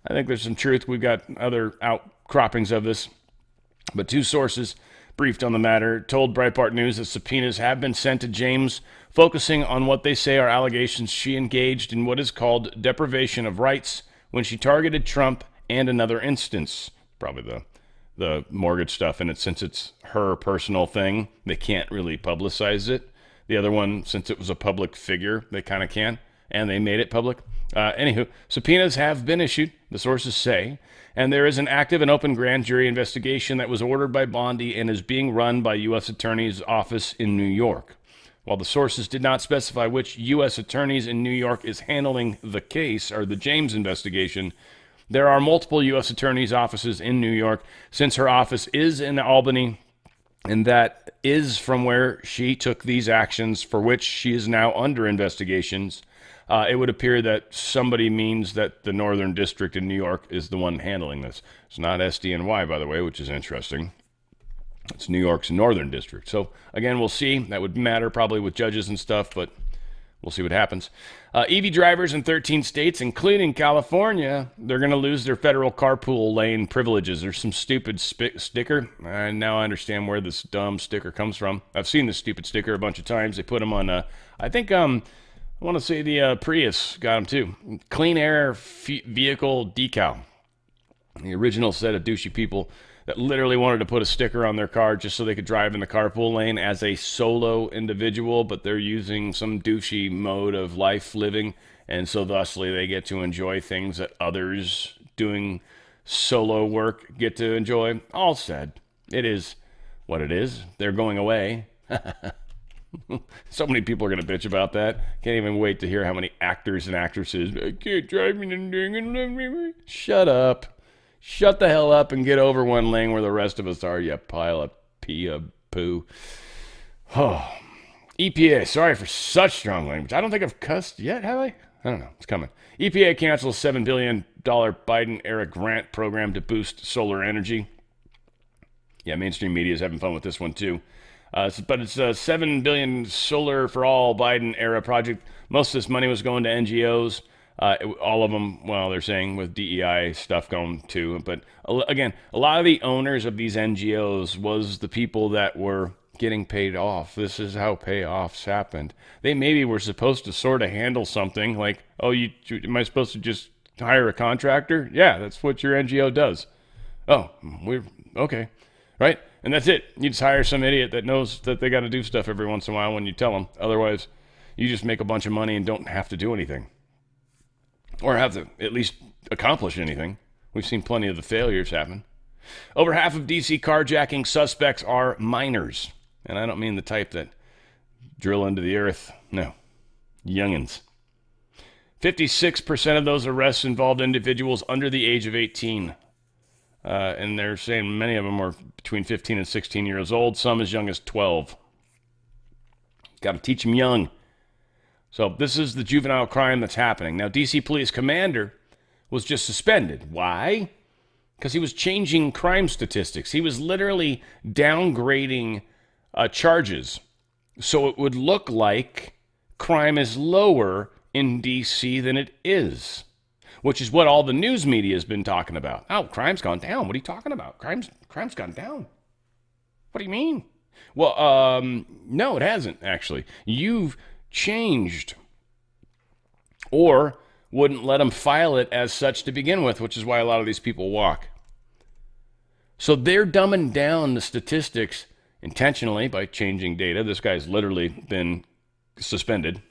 I think there's some truth. We've got other outcroppings of this. But 2 sources briefed on the matter told Breitbart News that subpoenas have been sent to James, focusing on what they say are allegations she engaged in what is called deprivation of rights when she targeted Trump and another instance. Probably the mortgage stuff, and since it's her personal thing, they can't really publicize it. The other one, since it was a public figure, they kind of can, and they made it public. Anywho, subpoenas have been issued, the sources say, and there is an active and open grand jury investigation that was ordered by Bondi and is being run by U.S. Attorney's Office in New York. While the sources did not specify which U.S. attorneys in New York is handling the case or the James investigation, there are multiple U.S. attorneys' offices in New York, since her office is in Albany, and that is from where she took these actions for which she is now under investigations. It would appear that somebody means that the Northern District in New York is the one handling this. It's not SDNY, by the way, which is interesting. It's New York's Northern District. So, again, we'll see. That would matter probably with judges and stuff, but we'll see what happens. EV drivers in 13 states, including California, they're going to lose their federal carpool lane privileges. There's some stupid sticker. Now I understand where this dumb sticker comes from. I've seen this stupid sticker a bunch of times. They put them on, I think, I want to say the Prius got them too. Clean air vehicle decal. The original set of douchey people that literally wanted to put a sticker on their car just so they could drive in the carpool lane as a solo individual, but they're using some douchey mode of life living, and so thusly they get to enjoy things that others doing solo work get to enjoy. All said, it is what it is. They're going away. So many people are going to bitch about that. Can't even wait to hear how many actors and actresses, I can't drive in the dang. Shut up. Shut the hell up and get over one lane where the rest of us are, you pile of poo. Oh. EPA, sorry for such strong language. I don't think I've cussed yet, have I? I don't know. It's coming. EPA cancels $7 billion Biden-era grant program to boost solar energy. Yeah, mainstream media is having fun with this one, too. But it's a $7 billion solar for all Biden-era project. Most of this money was going to NGOs. All of them, well, they're saying with DEI stuff going too. But again, a lot of the owners of these NGOs was the people that were getting paid off. This is how payoffs happened. They maybe were supposed to sort of handle something like, oh, am I supposed to just hire a contractor? Yeah, that's what your NGO does. Oh, we're okay. Right? And that's it. You just hire some idiot that knows that they got to do stuff every once in a while when you tell them. Otherwise, you just make a bunch of money and don't have to do anything. Or have to at least accomplish anything. We've seen plenty of the failures happen. Over half of D.C. carjacking suspects are minors. And I don't mean the type that drill into the earth. No. Youngins. 56% of those arrests involved individuals under the age of 18. And they're saying many of them are between 15 and 16 years old, some as young as 12. Got to teach them young. So this is the juvenile crime that's happening. Now, D.C. Police Commander was just suspended. Why? Because he was changing crime statistics. He was literally downgrading charges. So it would look like crime is lower in D.C. than it is, which is what all the news media has been talking about. Oh, crime's gone down. What are you talking about? Crime's gone down. What do you mean? Well, no, it hasn't, actually. You've changed, or wouldn't let them file it as such to begin with, which is why a lot of these people walk. So they're dumbing down the statistics intentionally by changing data. This guy's literally been suspended,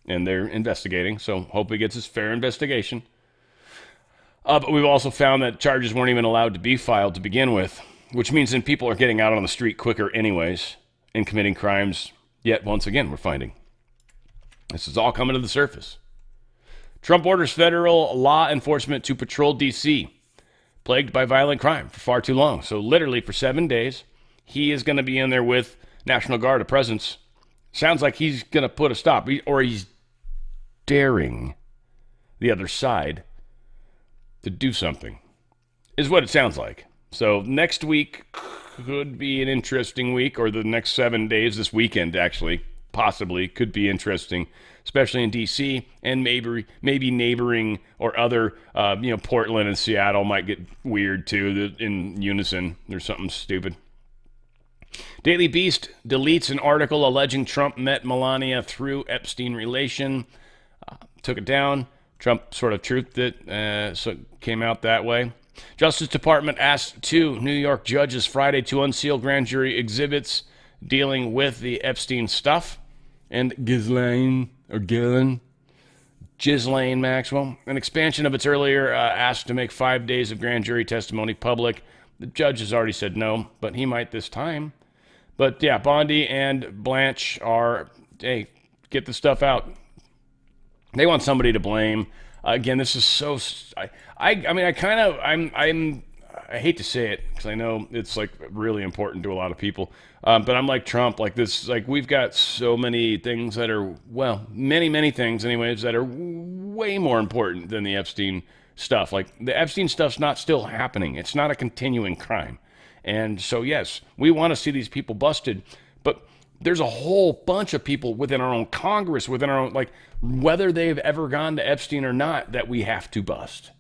and they're investigating, so hope he gets his fair investigation. But we've also found that charges weren't even allowed to be filed to begin with, which means then people are getting out on the street quicker anyways and committing crimes. Yet, once again, we're finding this is all coming to the surface. Trump orders federal law enforcement to patrol D.C., plagued by violent crime for far too long. So literally for 7 days, he is going to be in there with National Guard, a presence. Sounds like he's going to put a stop, or he's daring the other side to do something, is what it sounds like. So next week could be an interesting week, or the next 7 days, this weekend actually, possibly could be interesting, especially in D.C. and maybe neighboring or other, Portland and Seattle might get weird too in unison. There's something stupid. Daily Beast deletes an article alleging Trump met Melania through Epstein relation. Took it down. Trump sort of truthed it, so it came out that way. Justice Department asked 2 New York judges Friday to unseal grand jury exhibits dealing with the Epstein stuff. and Ghislaine Maxwell, an expansion of its earlier ask to make 5 days of grand jury testimony public. The judge has already said no, but he might this time. But yeah, Bondi and Blanche are, hey, get the stuff out. They want somebody to blame. Again, this is so. I hate to say it because I know it's like really important to a lot of people. But I'm like Trump, like this, like we've got so many things that are, well, many things anyways, that are way more important than the Epstein stuff. Like the Epstein stuff's not still happening. It's not a continuing crime. And so, yes, we want to see these people busted, but there's a whole bunch of people within our own Congress, within our own, like whether they've ever gone to Epstein or not, that we have to bust.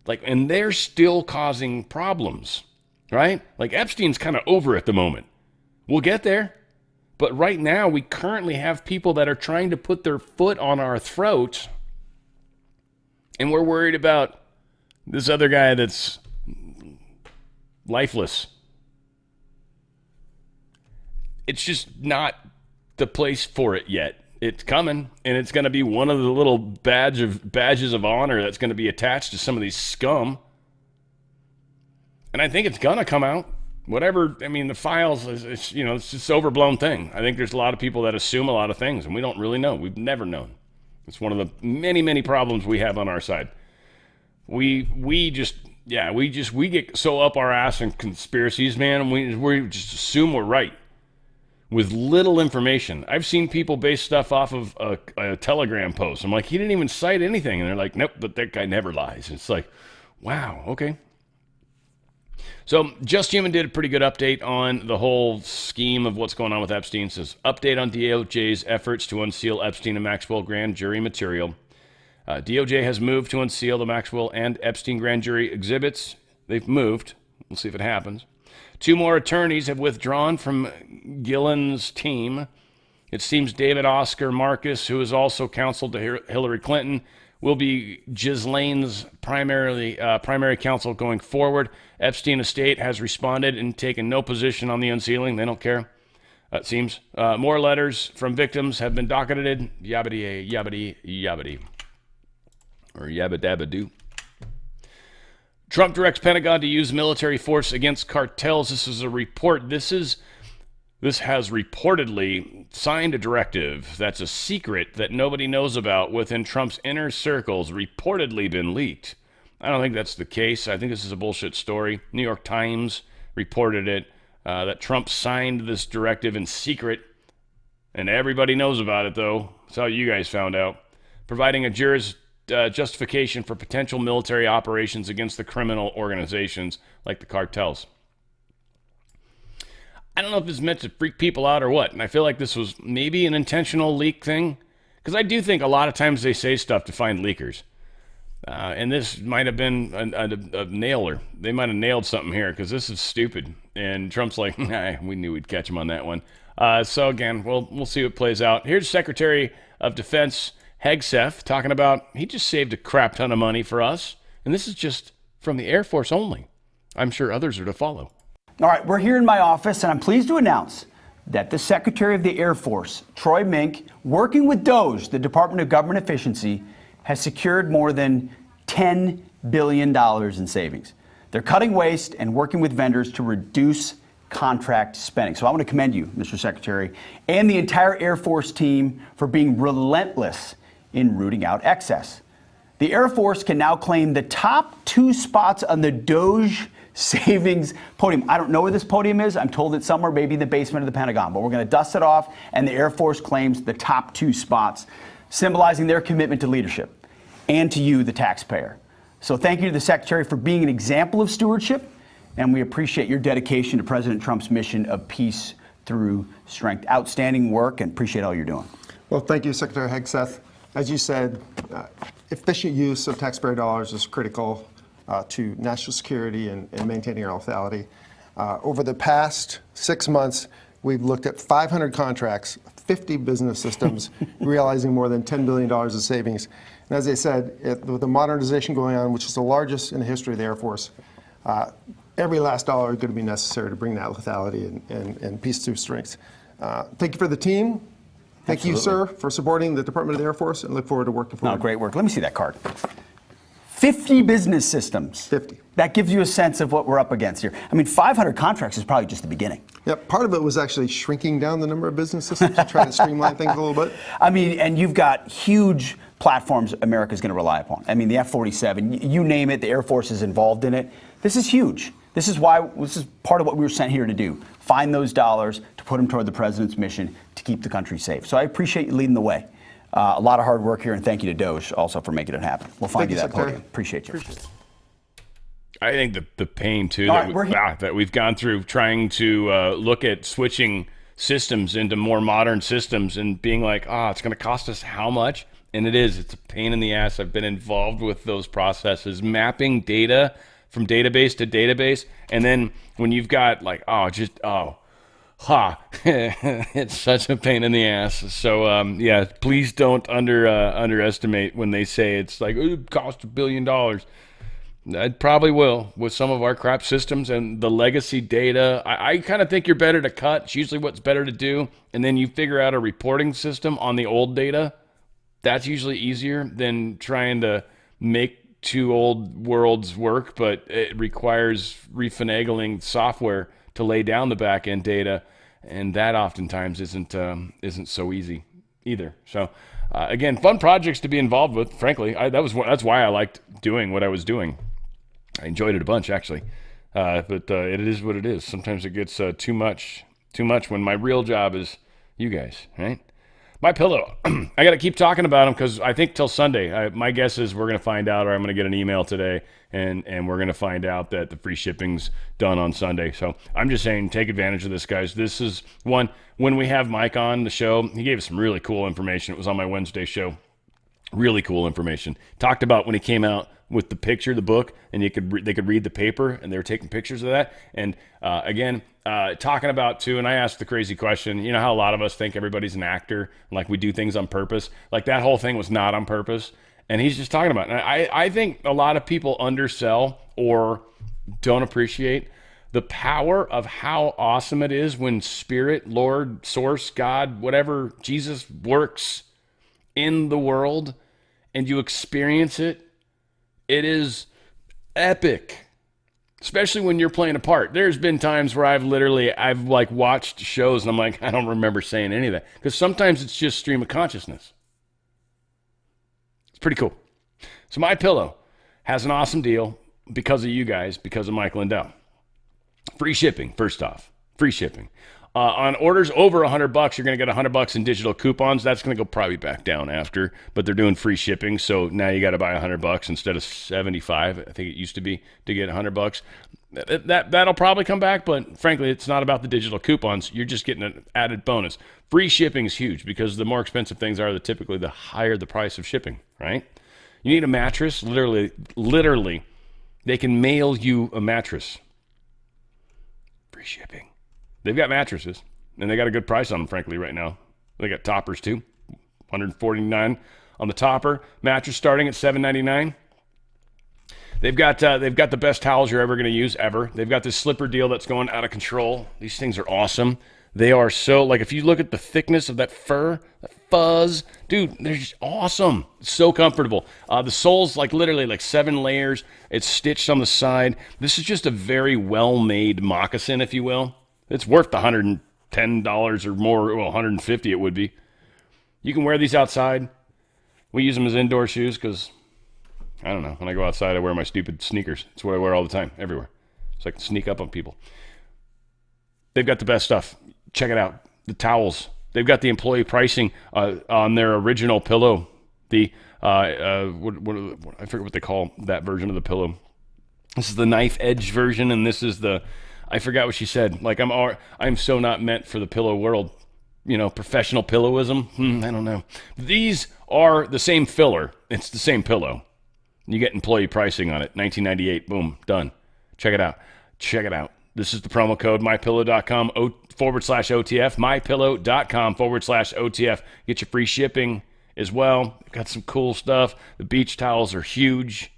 Like, and they're still causing problems, right? Like Epstein's kind of over at the moment. We'll get there. But right now, we currently have people that are trying to put their foot on our throat. And we're worried about this other guy that's lifeless. It's just not the place for it yet. It's coming, and it's going to be one of the little badges of honor that's going to be attached to some of these scum. And I think it's going to come out. Whatever, I mean, the files, it's just an overblown thing. I think there's a lot of people that assume a lot of things, and we don't really know. We've never known. It's one of the many problems we have on our side. We get so up our ass in conspiracies, man, we just assume we're right with little information. I've seen people base stuff off of a Telegram post. I'm like, he didn't even cite anything. And they're like, nope, but that guy never lies. It's like, wow, okay. So Just Human did a pretty good update on the whole scheme of what's going on with Epstein. It says, update on DOJ's efforts to unseal Epstein and Maxwell grand jury material. DOJ has moved to unseal the Maxwell and Epstein grand jury exhibits. They've moved. We'll see if it happens. 2 more attorneys have withdrawn from Gillen's team. It seems David Oscar Marcus, who is also counsel to Hillary Clinton, will be Ghislaine's primary counsel going forward. Epstein estate has responded and taken no position on the unsealing. They don't care, it seems. More letters from victims have been docketed. Yabbity. Or yabba dabba doo. Trump directs Pentagon to use military force against cartels. This is a report. This has reportedly signed a directive that's a secret that nobody knows about within Trump's inner circles, reportedly been leaked. I don't think that's the case. I think this is a bullshit story. New York Times reported it, that Trump signed this directive in secret, and everybody knows about it, though. That's how you guys found out. Providing a justification for potential military operations against the criminal organizations like the cartels. I don't know if it's meant to freak people out or what, and I feel like this was maybe an intentional leak thing, because I do think a lot of times they say stuff to find leakers. And this might have been a nailer. They might have nailed something here, because this is stupid. And Trump's like, nah, we knew we'd catch him on that one. So again, we'll see what plays out. Here's Secretary of Defense Hegseth talking about he just saved a crap ton of money for us. And this is just from the Air Force only. I'm sure others are to follow. All right, we're here in my office, and I'm pleased to announce that the Secretary of the Air Force, Troy Mink, working with DOGE, the Department of Government Efficiency, has secured more than $10 billion in savings. They're cutting waste and working with vendors to reduce contract spending. So I want to commend you, Mr. Secretary, and the entire Air Force team for being relentless in rooting out excess. The Air Force can now claim the top 2 spots on the DOGE savings podium. I don't know where this podium is. I'm told it's somewhere, maybe in the basement of the Pentagon, but we're going to dust it off, and the Air Force claims the top 2 spots, symbolizing their commitment to leadership and to you, the taxpayer. So thank you to the Secretary for being an example of stewardship, and we appreciate your dedication to President Trump's mission of peace through strength. Outstanding work, and appreciate all you're doing. Well, thank you, Secretary Hegseth. As you said, efficient use of taxpayer dollars is critical to national security and maintaining our lethality. Over the past 6 months, we've looked at 500 contracts, 50 business systems, realizing more than $10 billion in savings. And as I said, with the modernization going on, which is the largest in the history of the Air Force, every last dollar is going to be necessary to bring that lethality and peace through strength. Thank you for the team. Thank you, sir, for supporting the Department of the Air Force, and look forward to working forward. No, great work. Let me see that card. 50 business systems. 50. That gives you a sense of what we're up against here. I mean, 500 contracts is probably just the beginning. Yeah, part of it was actually shrinking down the number of business systems to try to streamline things a little bit. I mean, and you've got huge platforms America's going to rely upon. I mean, the F-47, you name it, the Air Force is involved in it. This is huge. This is part of what we were sent here to do. Find those dollars to put them toward the president's mission to keep the country safe. So I appreciate you leading the way. A lot of hard work here, and thank you to Doge also for making it happen. We'll find you that podium. Appreciate you. I think the pain too that we've gone through trying to look at switching systems into more modern systems and being like, it's going to cost us how much? And it's a pain in the ass. I've been involved with those processes, mapping data from database to database. And then when you've got like, it's such a pain in the ass. So please don't underestimate when they say it's like, it costs $1 billion. It probably will with some of our crap systems and the legacy data. I kind of think you're better to cut. It's usually what's better to do. And then you figure out a reporting system on the old data. That's usually easier than trying to make two old worlds work, but it requires refinagling software to lay down the back end data. And that oftentimes isn't so easy either. So again, fun projects to be involved with. Frankly, that's why I liked doing what I was doing. I enjoyed it a bunch, actually, but it is what it is. Sometimes it gets too much when my real job is you guys, right? MyPillow. I got to keep talking about them because I think till Sunday. My guess is we're going to find out, or I'm going to get an email today, and we're going to find out that the free shipping's done on Sunday. So I'm just saying, take advantage of this, guys. This is one. When we have Mike on the show, he gave us some really cool information. It was on my Wednesday show. Really cool information. Talked about when he came out with the picture, the book, and they could read the paper, and they were taking pictures of that. And again, talking about too, and I asked the crazy question, you know how a lot of us think everybody's an actor, like we do things on purpose? Like that whole thing was not on purpose. And he's just talking about it. And I think a lot of people undersell or don't appreciate the power of how awesome it is when Spirit, Lord, Source, God, whatever, Jesus works in the world and you experience it. It is epic, especially when you're playing a part. There's been times where I've like watched shows and I'm like, I don't remember saying any of that, because sometimes it's just stream of consciousness. It's pretty cool. So MyPillow has an awesome deal because of you guys, because of Mike Lindell. Free shipping, first off, free shipping. On orders over $100, you're going to get $100 in digital coupons. That's going to go probably back down after, but they're doing free shipping. So now you got to buy $100 instead of $75. I think it used to be to get $100. That'll probably come back, but frankly, it's not about the digital coupons. You're just getting an added bonus. Free shipping is huge because the more expensive things are, typically the higher the price of shipping, right? You need a mattress. Literally, they can mail you a mattress. Free shipping. They've got mattresses, and they got a good price on them, frankly, right now. They got toppers, too. $149 on the topper. Mattress starting at $799. They've got the best towels you're ever going to use, ever. They've got this slipper deal that's going out of control. These things are awesome. They are so, like, if you look at the thickness of that fur, that fuzz, dude, they're just awesome. It's so comfortable. The sole's like literally like 7 layers. It's stitched on the side. This is just a very well-made moccasin, if you will. It's worth $110 or more. Well, $150 it would be. You can wear these outside. We use them as indoor shoes because, I don't know, when I go outside, I wear my stupid sneakers. It's what I wear all the time, everywhere. So I can sneak up on people. They've got the best stuff. Check it out. The towels. They've got the employee pricing on their original pillow. The, I forget what they call that version of the pillow. This is the knife edge version, and this is the... I forgot what she said. Like, I'm so not meant for the pillow world. You know, professional pillowism. I don't know. These are the same filler. It's the same pillow. You get employee pricing on it. $19.98. Boom. Done. Check it out. Check it out. This is the promo code mypillow.com /OTF. mypillow.com /OTF. Get your free shipping as well. Got some cool stuff. The beach towels are huge.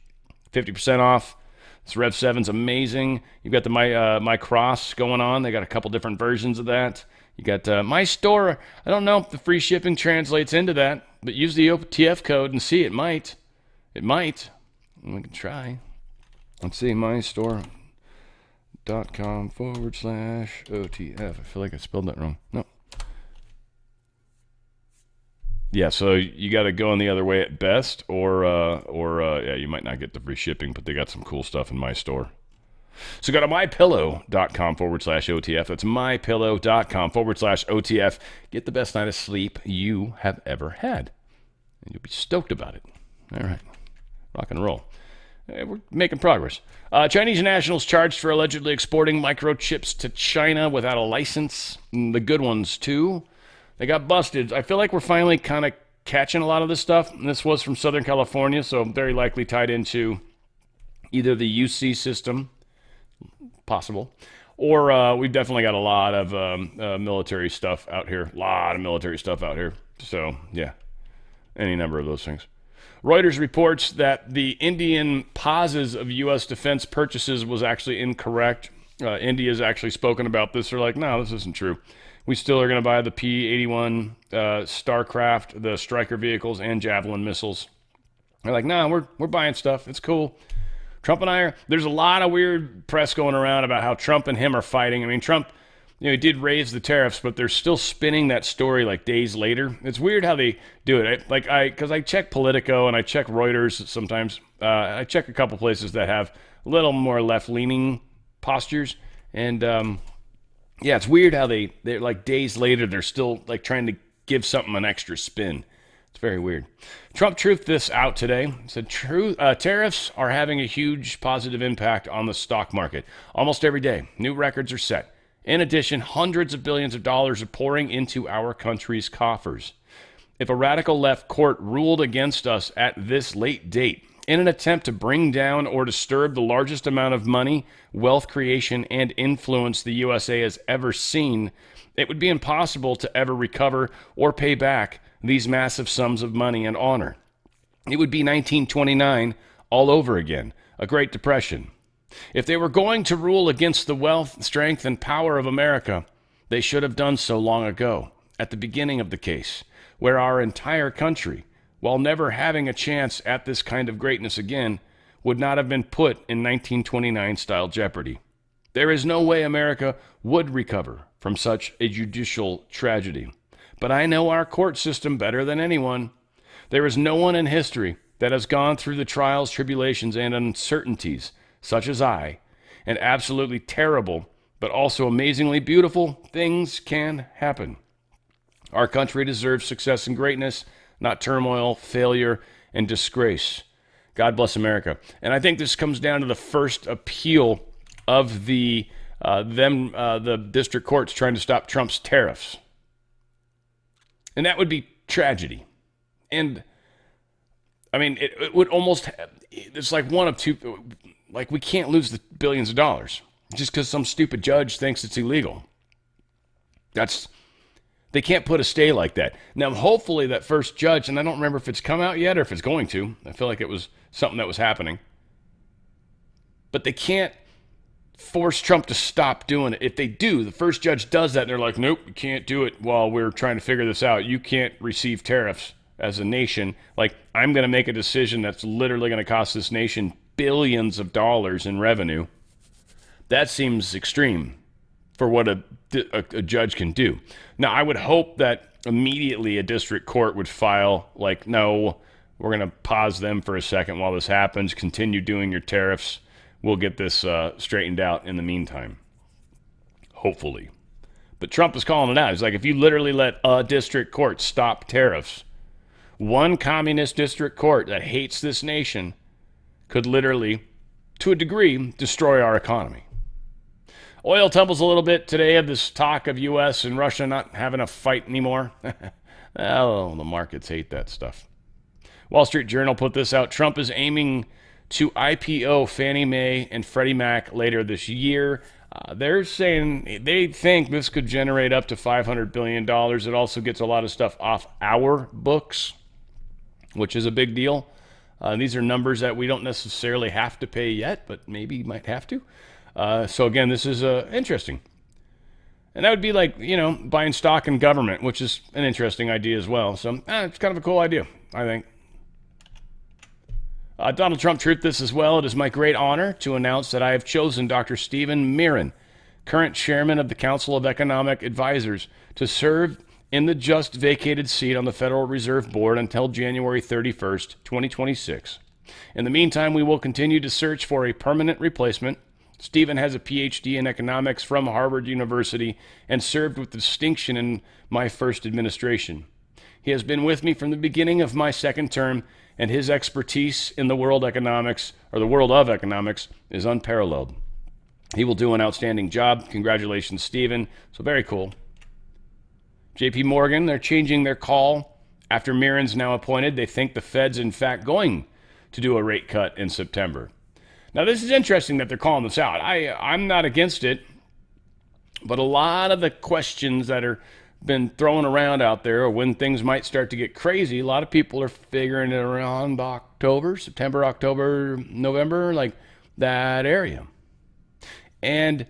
50% off. This Rev 7's amazing. You've got the My Cross going on. They got a couple different versions of that. You got my store. I don't know if the free shipping translates into that, but use the OTF code and see. It might. It might. We can try. Let's see, mystore.com/OTF. I feel like I spelled that wrong. No. Yeah, so you got to go in the other way at best, or yeah, you might not get the free shipping, but they got some cool stuff in my store. So go to mypillow.com/OTF. That's mypillow.com/OTF. Get the best night of sleep you have ever had. And you'll be stoked about it. All right. Rock and roll. We're making progress. Chinese nationals charged for allegedly exporting microchips to China without a license. The good ones, too. They got busted. I feel like we're finally kind of catching a lot of this stuff. And this was from Southern California, so very likely tied into either the UC system, possible, or we've definitely got a lot of military stuff out here. A lot of military stuff out here. So, yeah, any number of those things. Reuters reports that the Indian pauses of U.S. defense purchases was actually incorrect. India's actually spoken about this. They're like, no, this isn't true. We still are going to buy the P-81 Starcraft, the Stryker vehicles, and Javelin missiles. They're like, no, we're buying stuff. It's cool. Trump and I there's a lot of weird press going around about how Trump and him are fighting. I mean, Trump, he did raise the tariffs, but they're still spinning that story like days later. It's weird how they do it. Because I check Politico and I check Reuters sometimes. I check a couple places that have a little more left-leaning postures. And, yeah, it's weird how they're like days later, they're still like trying to give something an extra spin. It's very weird. Trump truthed this out today. He said tariffs are having a huge positive impact on the stock market. Almost every day, new records are set. In addition, hundreds of billions of dollars are pouring into our country's coffers. If a radical left court ruled against us at this late date in an attempt to bring down or disturb the largest amount of money, wealth creation, and influence the USA has ever seen, it would be impossible to ever recover or pay back these massive sums of money and honor. It would be 1929 all over again, a Great Depression. If they were going to rule against the wealth, strength, and power of America, they should have done so long ago, at the beginning of the case, where our entire country, while never having a chance at this kind of greatness again, would not have been put in 1929-style jeopardy. There is no way America would recover from such a judicial tragedy. But I know our court system better than anyone. There is no one in history that has gone through the trials, tribulations, and uncertainties, such as I, and absolutely terrible, but also amazingly beautiful things can happen. Our country deserves success and greatness, not turmoil, failure, and disgrace. God bless America. And I think this comes down to the first appeal of the district courts trying to stop Trump's tariffs. And that would be tragedy. And I mean, it would almost, it's like one of two, like we can't lose the billions of dollars just because some stupid judge thinks it's illegal. They can't put a stay like that. Now, hopefully that first judge, and I don't remember if it's come out yet or if it's going to. I feel like it was something that was happening. But they can't force Trump to stop doing it. If they do, the first judge does that, and they're like, nope, you can't do it while we're trying to figure this out. You can't receive tariffs as a nation. Like, I'm going to make a decision that's literally going to cost this nation billions of dollars in revenue. That seems extreme for what a judge can do. Now, I would hope that immediately a district court would file, like, no, we're going to pause them for a second while this happens. Continue doing your tariffs. We'll get this straightened out in the meantime. Hopefully. But Trump is calling it out. He's like, if you literally let a district court stop tariffs, one communist district court that hates this nation could literally, to a degree, destroy our economy. Oil tumbles a little bit today of this talk of U.S. and Russia not having a fight anymore. Oh, the markets hate that stuff. Wall Street Journal put this out. Trump is aiming to IPO Fannie Mae and Freddie Mac later this year. They're saying they think this could generate up to $500 billion. It also gets a lot of stuff off our books, which is a big deal. These are numbers that we don't necessarily have to pay yet, but maybe might have to. So again, this is interesting. And that would be like, buying stock in government, which is an interesting idea as well. So it's kind of a cool idea, I think. Donald Trump truth this as well. It is my great honor to announce that I have chosen Dr. Stephen Mirren, current chairman of the Council of Economic Advisors, to serve in the just vacated seat on the Federal Reserve Board until January 31st, 2026. In the meantime, we will continue to search for a permanent replacement. Stephen has a PhD in economics from Harvard University and served with distinction in my first administration. He has been with me from the beginning of my second term, and his expertise in the world of economics is unparalleled. He will do an outstanding job. Congratulations, Stephen. So very cool. JP Morgan, they're changing their call after Mirren's now appointed. They think the Fed's in fact going to do a rate cut in September. Now, this is interesting that they're calling this out. I'm not against it, but a lot of the questions that are been thrown around out there, or when things might start to get crazy, a lot of people are figuring it around September, October, November, like that area. And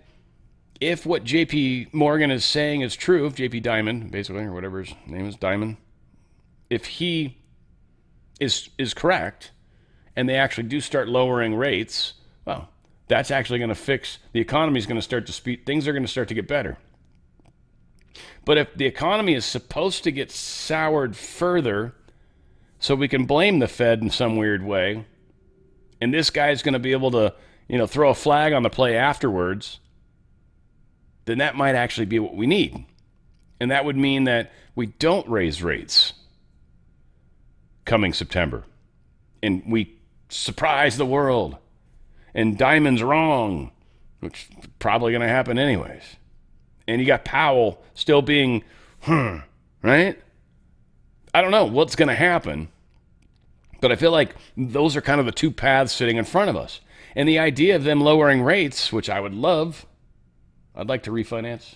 if what JP Morgan is saying is true, if JP Diamond, basically, or whatever his name is, Diamond, if he is correct, and they actually do start lowering rates, well, that's actually going to fix, the economy is going to start to speed, things are going to start to get better. But if the economy is supposed to get soured further, so we can blame the Fed in some weird way, and this guy's going to be able to, throw a flag on the play afterwards, then that might actually be what we need. And that would mean that we don't raise rates coming September. And we surprise the world. And Diamond's wrong, which is probably going to happen anyways. And you got Powell still being, right? I don't know what's going to happen. But I feel like those are kind of the two paths sitting in front of us. And the idea of them lowering rates, which I would love, I'd like to refinance.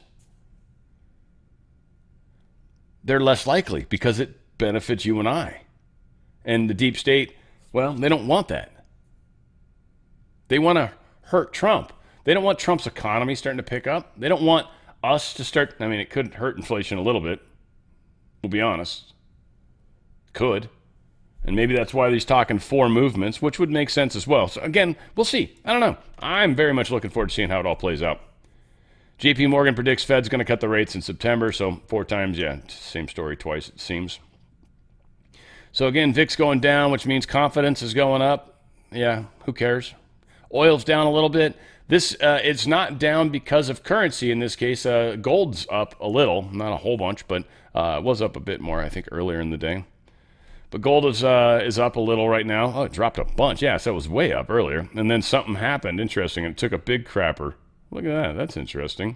They're less likely because it benefits you and I. And the deep state, well, they don't want that. They want to hurt Trump. They don't want Trump's economy starting to pick up. They don't want us to start, it could hurt inflation a little bit. We'll be honest. Could. And maybe that's why he's talking 4 movements, which would make sense as well. So again, we'll see. I don't know. I'm very much looking forward to seeing how it all plays out. JP Morgan predicts Fed's going to cut the rates in September. So 4 times, same story twice, it seems. So again, VIX going down, which means confidence is going up. Yeah, who cares? Oil's down a little bit. This it's not down because of currency in this case. Gold's up a little, not a whole bunch, but it was up a bit more, I think, earlier in the day. But gold is up a little right now. Oh, it dropped a bunch. Yeah, so it was way up earlier. And then something happened, interesting. It took a big crapper. Look at that. That's interesting.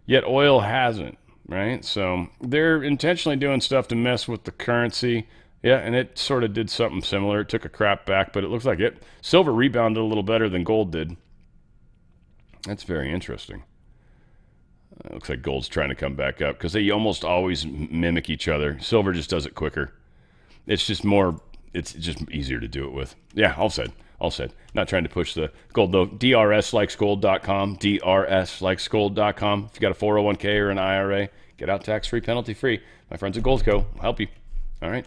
Yet oil hasn't, right? So they're intentionally doing stuff to mess with the currency. Yeah, and it sort of did something similar. It took a crap back, but it looks like silver rebounded a little better than gold did. That's very interesting. It looks like gold's trying to come back up because they almost always mimic each other. Silver just does it quicker. It's just easier to do it with. Yeah, all said. Not trying to push the gold, though. DRSlikesgold.com, DRSlikesgold.com. If you got a 401k or an IRA, get out tax-free, penalty-free. My friends at Goldco will help you. All right.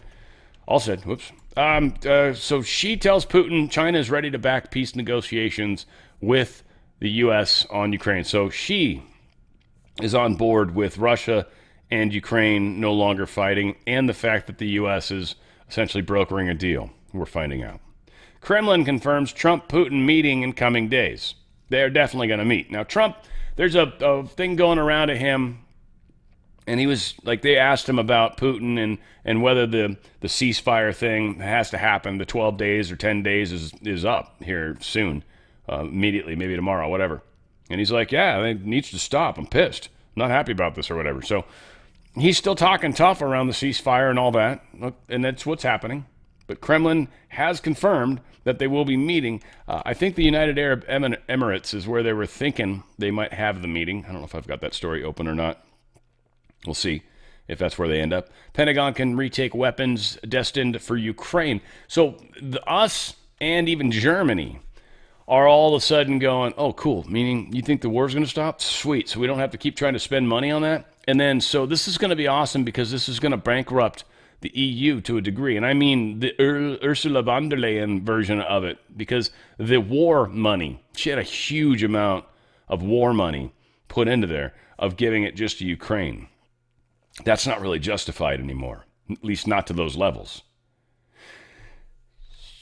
All said. Whoops. So she tells Putin China is ready to back peace negotiations with the U.S. on Ukraine. So she is on board with Russia and Ukraine no longer fighting, and the fact that the U.S. is essentially brokering a deal. We're finding out. Kremlin confirms Trump-Putin meeting in coming days. They are definitely going to meet. Now, Trump, there's a thing going around to him, and he was like, they asked him about Putin and whether the ceasefire thing has to happen. The 12 days or 10 days is up here soon, immediately, maybe tomorrow, whatever. And he's like, yeah, it needs to stop. I'm pissed. I'm not happy about this or whatever. So he's still talking tough around the ceasefire and all that, and that's what's happening. But Kremlin has confirmed that they will be meeting. I think the United Arab Emirates is where they were thinking they might have the meeting. I don't know if I've got that story open or not. We'll see if that's where they end up. Pentagon can retake weapons destined for Ukraine. So us and even Germany are all of a sudden going, oh, cool, meaning you think the war's going to stop? Sweet. So we don't have to keep trying to spend money on that. And then, so this is going to be awesome because this is going to bankrupt the EU to a degree. And I mean the Ursula von der Leyen version of it, because the war money, she had a huge amount of war money put into there of giving it just to Ukraine. That's not really justified anymore, at least not to those levels.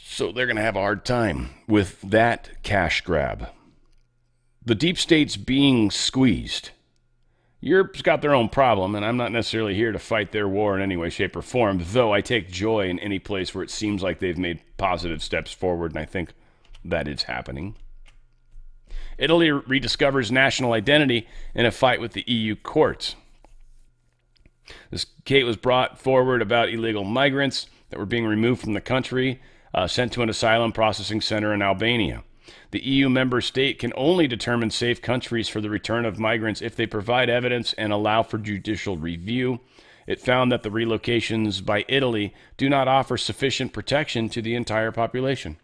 So they're going to have a hard time with that cash grab. The deep state's being squeezed. Europe's got their own problem, and I'm not necessarily here to fight their war in any way, shape, or form, though I take joy in any place where it seems like they've made positive steps forward, and I think that is happening. Italy rediscovers national identity in a fight with the EU courts. This case was brought forward about illegal migrants that were being removed from the country, sent to an asylum processing center in Albania. The EU member state can only determine safe countries for the return of migrants if they provide evidence and allow for judicial review. It found that the relocations by Italy do not offer sufficient protection to the entire population.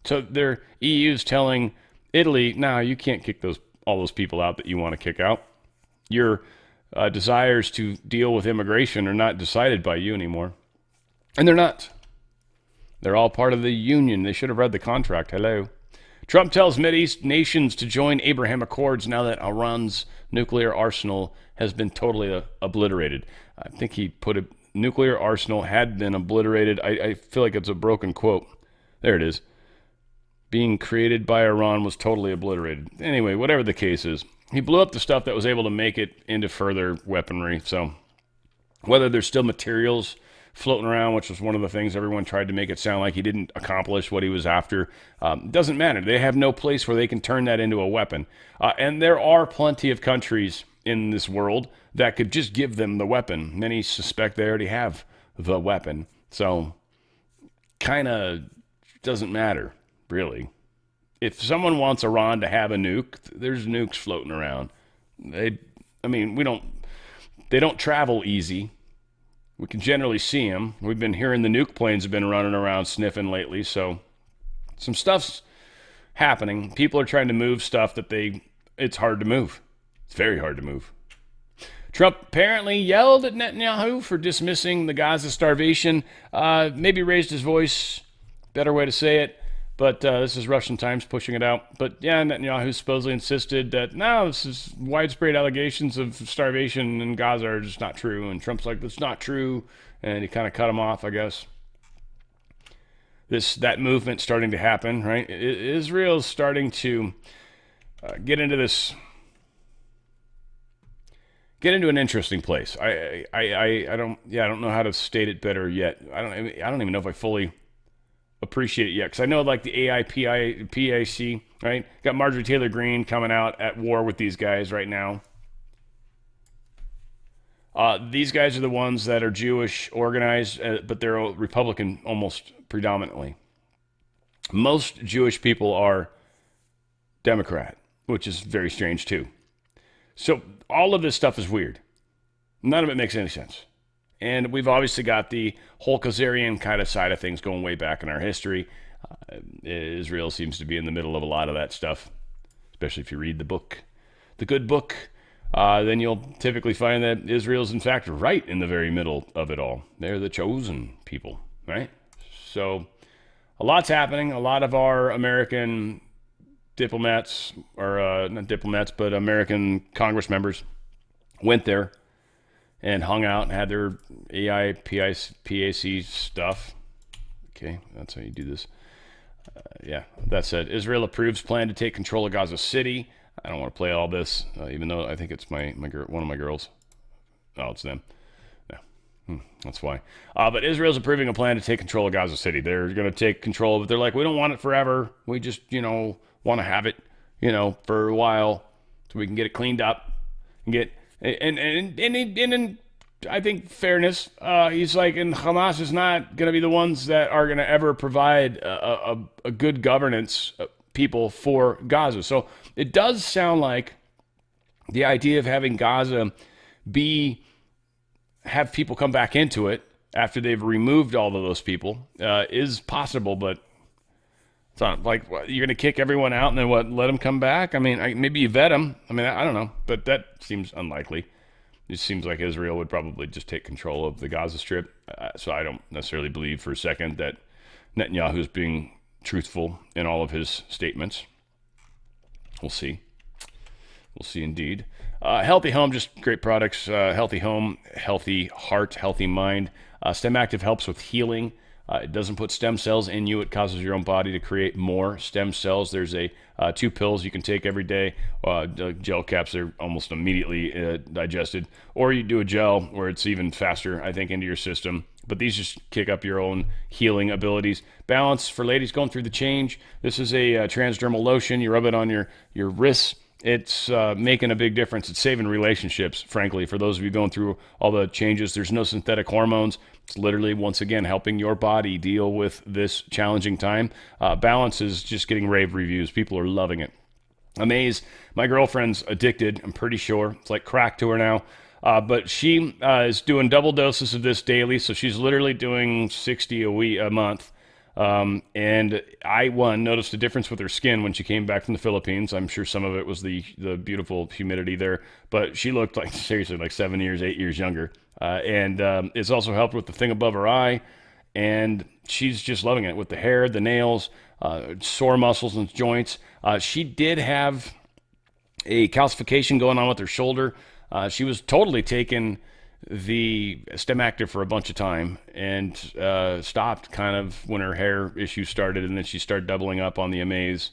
So their EU's telling Italy, no, you can't kick all those people out that you want to kick out. Your desires to deal with immigration are not decided by you anymore. And they're not. They're all part of the union. They should have read the contract. Hello. Trump tells Mideast nations to join Abraham Accords now that Iran's nuclear arsenal has been totally obliterated. I think he put it, nuclear arsenal had been obliterated. I feel like it's a broken quote. There it is. Being created by Iran was totally obliterated. Anyway, whatever the case is, he blew up the stuff that was able to make it into further weaponry. So whether there's still materials floating around, which was one of the things everyone tried to make it sound like he didn't accomplish what he was after, doesn't matter. They have no place where they can turn that into a weapon. And there are plenty of countries in this world that could just give them the weapon. Many suspect they already have the weapon. So kind of doesn't matter, really. If someone wants Iran to have a nuke, there's nukes floating around. They don't travel easy. We can generally see them. We've been hearing the nuke planes have been running around sniffing lately, so some stuff's happening. People are trying to move stuff that it's hard to move. It's very hard to move. Trump apparently yelled at Netanyahu for dismissing the Gaza starvation. Maybe raised his voice, better way to say it. But this is Russian Times pushing it out. But yeah, Netanyahu supposedly insisted that, no, this is widespread allegations of starvation in Gaza are just not true. And Trump's like, that's not true. And he kind of cut him off, I guess. That movement starting to happen, right? Israel's starting to get into an interesting place. I don't know how to state it better yet. I don't even know if I fully appreciate it yet, because I know like the AIPAC, right? Got Marjorie Taylor Greene coming out at war with these guys right now. These guys are the ones that are Jewish organized, but they're Republican almost predominantly. Most Jewish people are Democrat, which is very strange too. So all of this stuff is weird. None of it makes any sense. And we've obviously got the whole Khazarian kind of side of things going way back in our history. Israel seems to be in the middle of a lot of that stuff, especially if you read the book, the good book. Then you'll typically find that Israel's in fact right in the very middle of it all. They're the chosen people, right? So a lot's happening. A lot of our American diplomats, or not diplomats, but American Congress members went there and hung out and had their AIPAC stuff. Okay, that's how you do this. That said, Israel approves plan to take control of Gaza City. I don't want to play all this, even though I think it's one of my girls. Oh, it's them. No, that's why. But Israel's approving a plan to take control of Gaza City. They're going to take control of it. They're like, we don't want it forever. We just, want to have it, for a while so we can get it cleaned up and get. And I think fairness, he's like, and Hamas is not going to be the ones that are going to ever provide a good governance people for Gaza. So it does sound like the idea of having Gaza have people come back into it after they've removed all of those people is possible, but It's not like, what, you're going to kick everyone out and then what? Let them come back? I mean, maybe you vet them. I mean, I don't know, but that seems unlikely. It seems like Israel would probably just take control of the Gaza Strip. So I don't necessarily believe for a second that Netanyahu is being truthful in all of his statements. We'll see. We'll see indeed. Healthy Home, just great products. Healthy Home, healthy heart, healthy mind. Stem Active helps with healing. It doesn't put stem cells in you. It causes your own body to create more stem cells. There's 2 pills you can take every day. The gel caps are almost immediately digested. Or you do a gel where it's even faster, I think, into your system. But these just kick up your own healing abilities. Balance for ladies going through the change. This is a transdermal lotion. You rub it on your wrists. It's making a big difference. It's saving relationships, frankly. For those of you going through all the changes, there's no synthetic hormones. It's literally, once again, helping your body deal with this challenging time. Balance is just getting rave reviews. People are loving it. Amaze, my girlfriend's addicted, I'm pretty sure. It's like crack to her now. But she is doing double doses of this daily, so she's literally doing 60 a month. And I, noticed a difference with her skin when she came back from the Philippines. I'm sure some of it was the beautiful humidity there, but she looked like, seriously, like 7 years, 8 years younger. And it's also helped with the thing above her eye, and she's just loving it with the hair, the nails, sore muscles and joints. She did have a calcification going on with her shoulder. She was totally taking the Stem Active for a bunch of time and stopped kind of when her hair issue started, and then she started doubling up on the Amaze.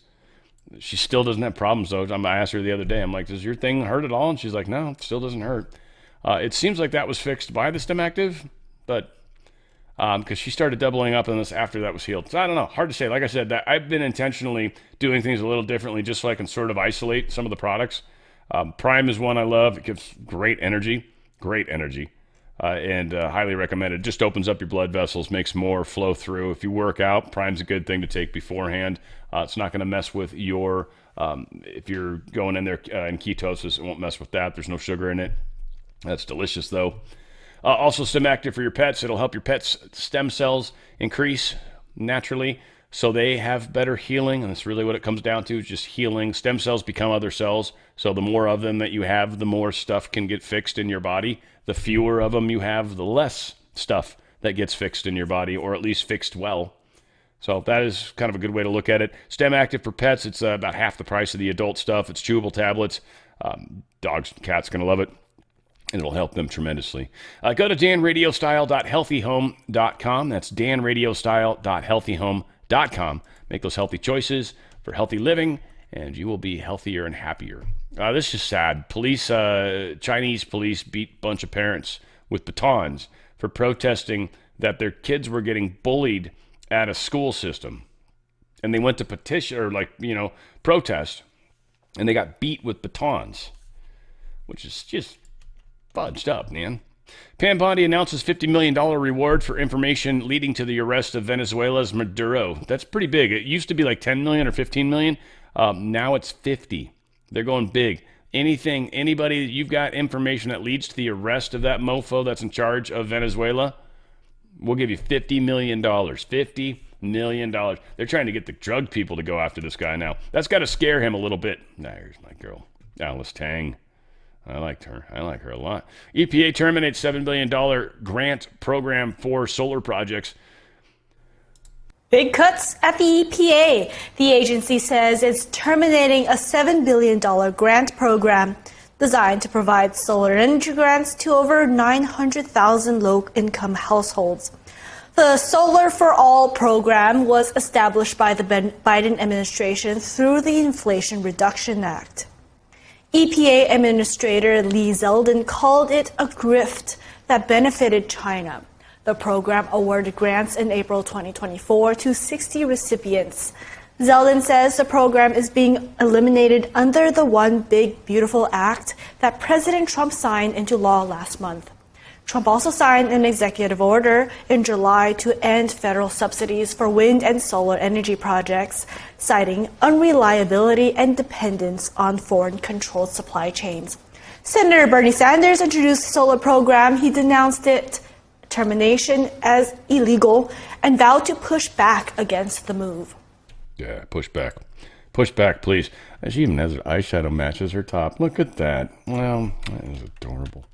She still doesn't have problems, though. I asked her the other day, I'm like, does your thing hurt at all? And she's like, no, it still doesn't hurt. It seems like that was fixed by the Stem Active, but because she started doubling up on this after that was healed. So I don't know. Hard to say. Like I said, that I've been intentionally doing things a little differently just so I can sort of isolate some of the products. Prime is one I love. It gives great energy, and highly recommended. Just opens up your blood vessels, makes more flow through. If you work out, Prime's a good thing to take beforehand. It's not going to mess with your, if you're going in there in ketosis, it won't mess with that. There's no sugar in it. That's delicious, though. Also, Stem Active for your pets. It'll help your pets' stem cells increase naturally so they have better healing, and that's really what it comes down to, is just healing. Stem cells become other cells, so the more of them that you have, the more stuff can get fixed in your body. The fewer of them you have, the less stuff that gets fixed in your body, or at least fixed well. So that is kind of a good way to look at it. Stem Active for pets, it's about half the price of the adult stuff. It's chewable tablets. Dogs and cats going to love it. And it'll help them tremendously. Go to danradiostyle.healthyhome.com. That's danradiostyle.healthyhome.com. Make those healthy choices for healthy living, and you will be healthier and happier. This is sad. Chinese police beat a bunch of parents with batons for protesting that their kids were getting bullied at a school system. And they went to petition, or protest, and they got beat with batons, which is just fudged up, man. Pam Bondi announces $50 million reward for information leading to the arrest of Venezuela's Maduro. That's pretty big. It used to be like 10 million or 15 million. Now it's 50. They're going big. Anybody, you've got information that leads to the arrest of that mofo that's in charge of Venezuela, we'll give you $50 million. $50 million. They're trying to get the drug people to go after this guy now. That's got to scare him a little bit. There's my girl, Alice Tang. I liked her. I like her a lot. EPA terminates $7 billion grant program for solar projects. Big cuts at the EPA. The agency says it's terminating a $7 billion grant program designed to provide solar energy grants to over 900,000 low-income households. The Solar for All program was established by the Biden administration through the Inflation Reduction Act. EPA Administrator Lee Zeldin called it a grift that benefited China. The program awarded grants in April 2024 to 60 recipients. Zeldin says the program is being eliminated under the One Big Beautiful Act that President Trump signed into law last month. Trump also signed an executive order in July to end federal subsidies for wind and solar energy projects, citing unreliability and dependence on foreign-controlled supply chains. Senator Bernie Sanders introduced the solar program. He denounced its termination as illegal and vowed to push back against the move. Yeah, push back. Push back, please. She even has her eyeshadow matches her top. Look at that. Well, that is adorable.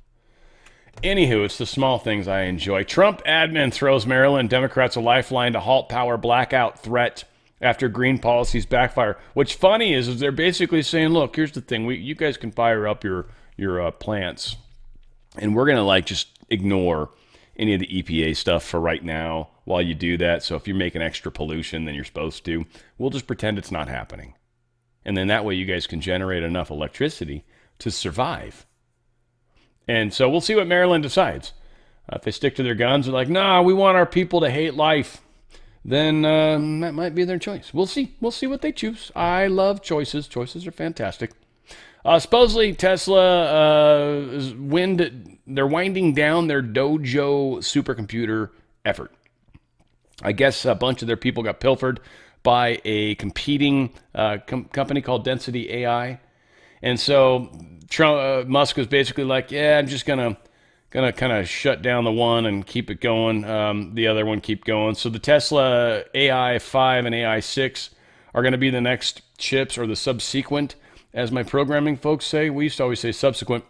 Anywho, it's the small things I enjoy. Trump admin throws Maryland Democrats a lifeline to halt power blackout threat after green policies backfire. What's funny is they're basically saying, look, here's the thing. You guys can fire up your plants, and we're going to just ignore any of the EPA stuff for right now while you do that. So if you're making extra pollution than you're supposed to, we'll just pretend it's not happening. And then that way you guys can generate enough electricity to survive. And so we'll see what Maryland decides. If they stick to their guns, they're like, nah, we want our people to hate life, then that might be their choice. We'll see. We'll see what they choose. I love choices. Choices are fantastic. Supposedly Tesla they're winding down their Dojo supercomputer effort. I guess a bunch of their people got pilfered by a competing company called Density AI. And so Musk was basically like, yeah, I'm just gonna kind of shut down the one and keep it going. The other one keep going. So the Tesla AI 5 and AI 6 are going to be the next chips, or the subsequent, as my programming folks say. We used to always say subsequent,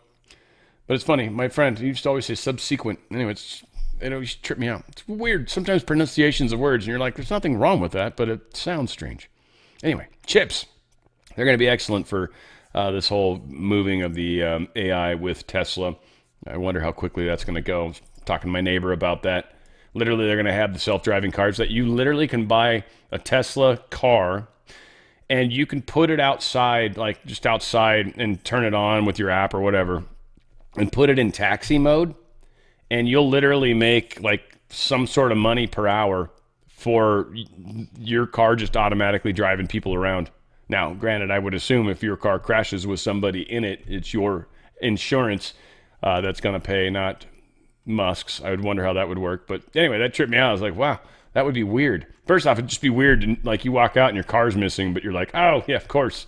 but it's funny. My friend, he used to always say subsequent. Anyway, it always tripped me out. It's weird. Sometimes pronunciations of words, and you're like, there's nothing wrong with that, but it sounds strange. Anyway, chips. They're going to be excellent for this whole moving of the AI with Tesla. I wonder how quickly that's going to go. I was talking to my neighbor about that. Literally, they're going to have the self-driving cars that you literally can buy a Tesla car, and you can put it outside, like just outside, and turn it on with your app or whatever, and put it in taxi mode, and you'll literally make like some sort of money per hour for your car just automatically driving people around. Now, granted, I would assume if your car crashes with somebody in it, it's your insurance that's going to pay, not Musk's. I would wonder how that would work. But anyway, that tripped me out. I was like, wow, that would be weird. First off, it'd just be weird. And, like, you walk out and your car's missing, but you're like, oh, yeah, of course.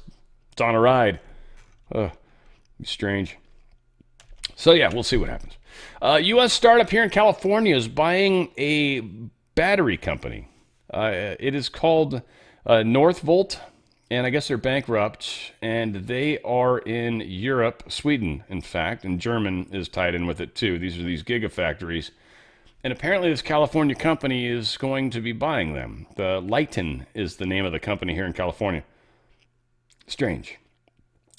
It's on a ride. Strange. So, yeah, we'll see what happens. U.S. startup here in California is buying a battery company. It is called Northvolt. And I guess they're bankrupt, and they are in Europe, Sweden, in fact, and German is tied in with it too. These are these gigafactories. And apparently this California company is going to be buying them. The Lighten is the name of the company here in California. Strange.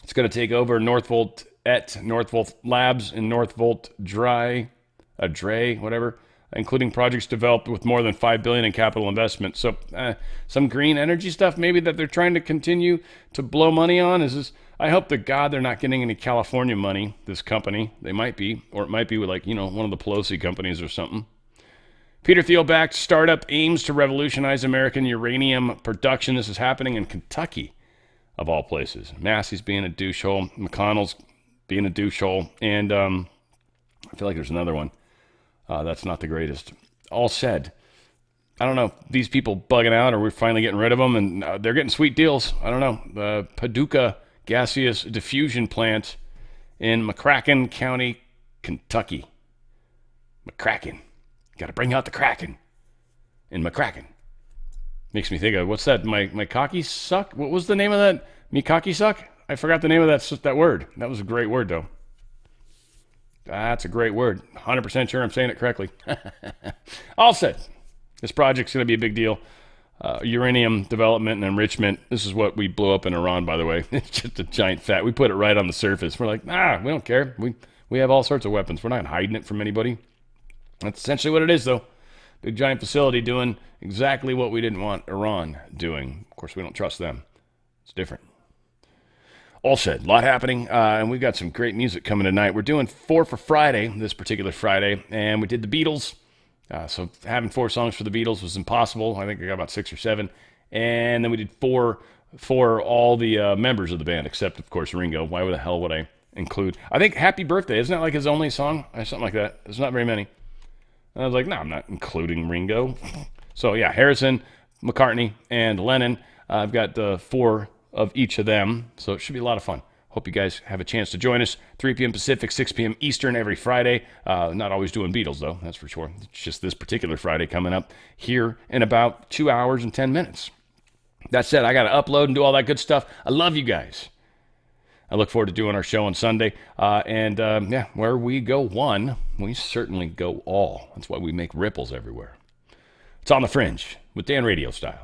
It's going to take over Northvolt Labs and Northvolt Dre, whatever, including projects developed with more than $5 billion in capital investment. So some green energy stuff maybe that they're trying to continue to blow money on. I hope to God they're not getting any California money, this company. They might be, or it might be with one of the Pelosi companies or something. Peter Thiel-backed startup aims to revolutionize American uranium production. This is happening in Kentucky, of all places. Massey's being a douchehole. McConnell's being a douchehole. And I feel like there's another one. That's not the greatest. All said, I don't know, these people bugging out, or we're finally getting rid of them, and they're getting sweet deals. I don't know. The Paducah Gaseous Diffusion Plant in McCracken County, Kentucky. McCracken. Got to bring out the Kraken in McCracken. Makes me think of, what's that, my cocky suck? What was the name of that? Me cocky suck? I forgot the name of that word. That was a great word, though. That's a great word. 100% sure I'm saying it correctly. All said, this project's going to be a big deal. Uranium development and enrichment. This is what we blew up in Iran, by the way. It's just a giant fat. We put it right on the surface. We're like, we don't care. We have all sorts of weapons. We're not hiding it from anybody. That's essentially what it is, though. Big giant facility doing exactly what we didn't want Iran doing. Of course, we don't trust them. It's different. All said, a lot happening, and we've got some great music coming tonight. We're doing 4 for Friday, this particular Friday, and we did the Beatles. So having 4 songs for the Beatles was impossible. I think I got about 6 or 7. And then we did 4 for all the members of the band, except, of course, Ringo. Why the hell would I include? I think Happy Birthday, isn't that like his only song? Something like that. There's not very many. And I was like, no, I'm not including Ringo. So, yeah, Harrison, McCartney, and Lennon. I've got 4 of each of them, so it should be a lot of fun. Hope you guys have a chance to join us. 3 p.m. Pacific, 6 p.m. Eastern every Friday. Not always doing Beatles, though, that's for sure. It's just this particular Friday coming up here in about 2 hours and 10 minutes. That said, I got to upload and do all that good stuff. I love you guys. I look forward to doing our show on Sunday. Where we go one, we certainly go all. That's why we make ripples everywhere. It's On the Fringe with Dan RadioStyle.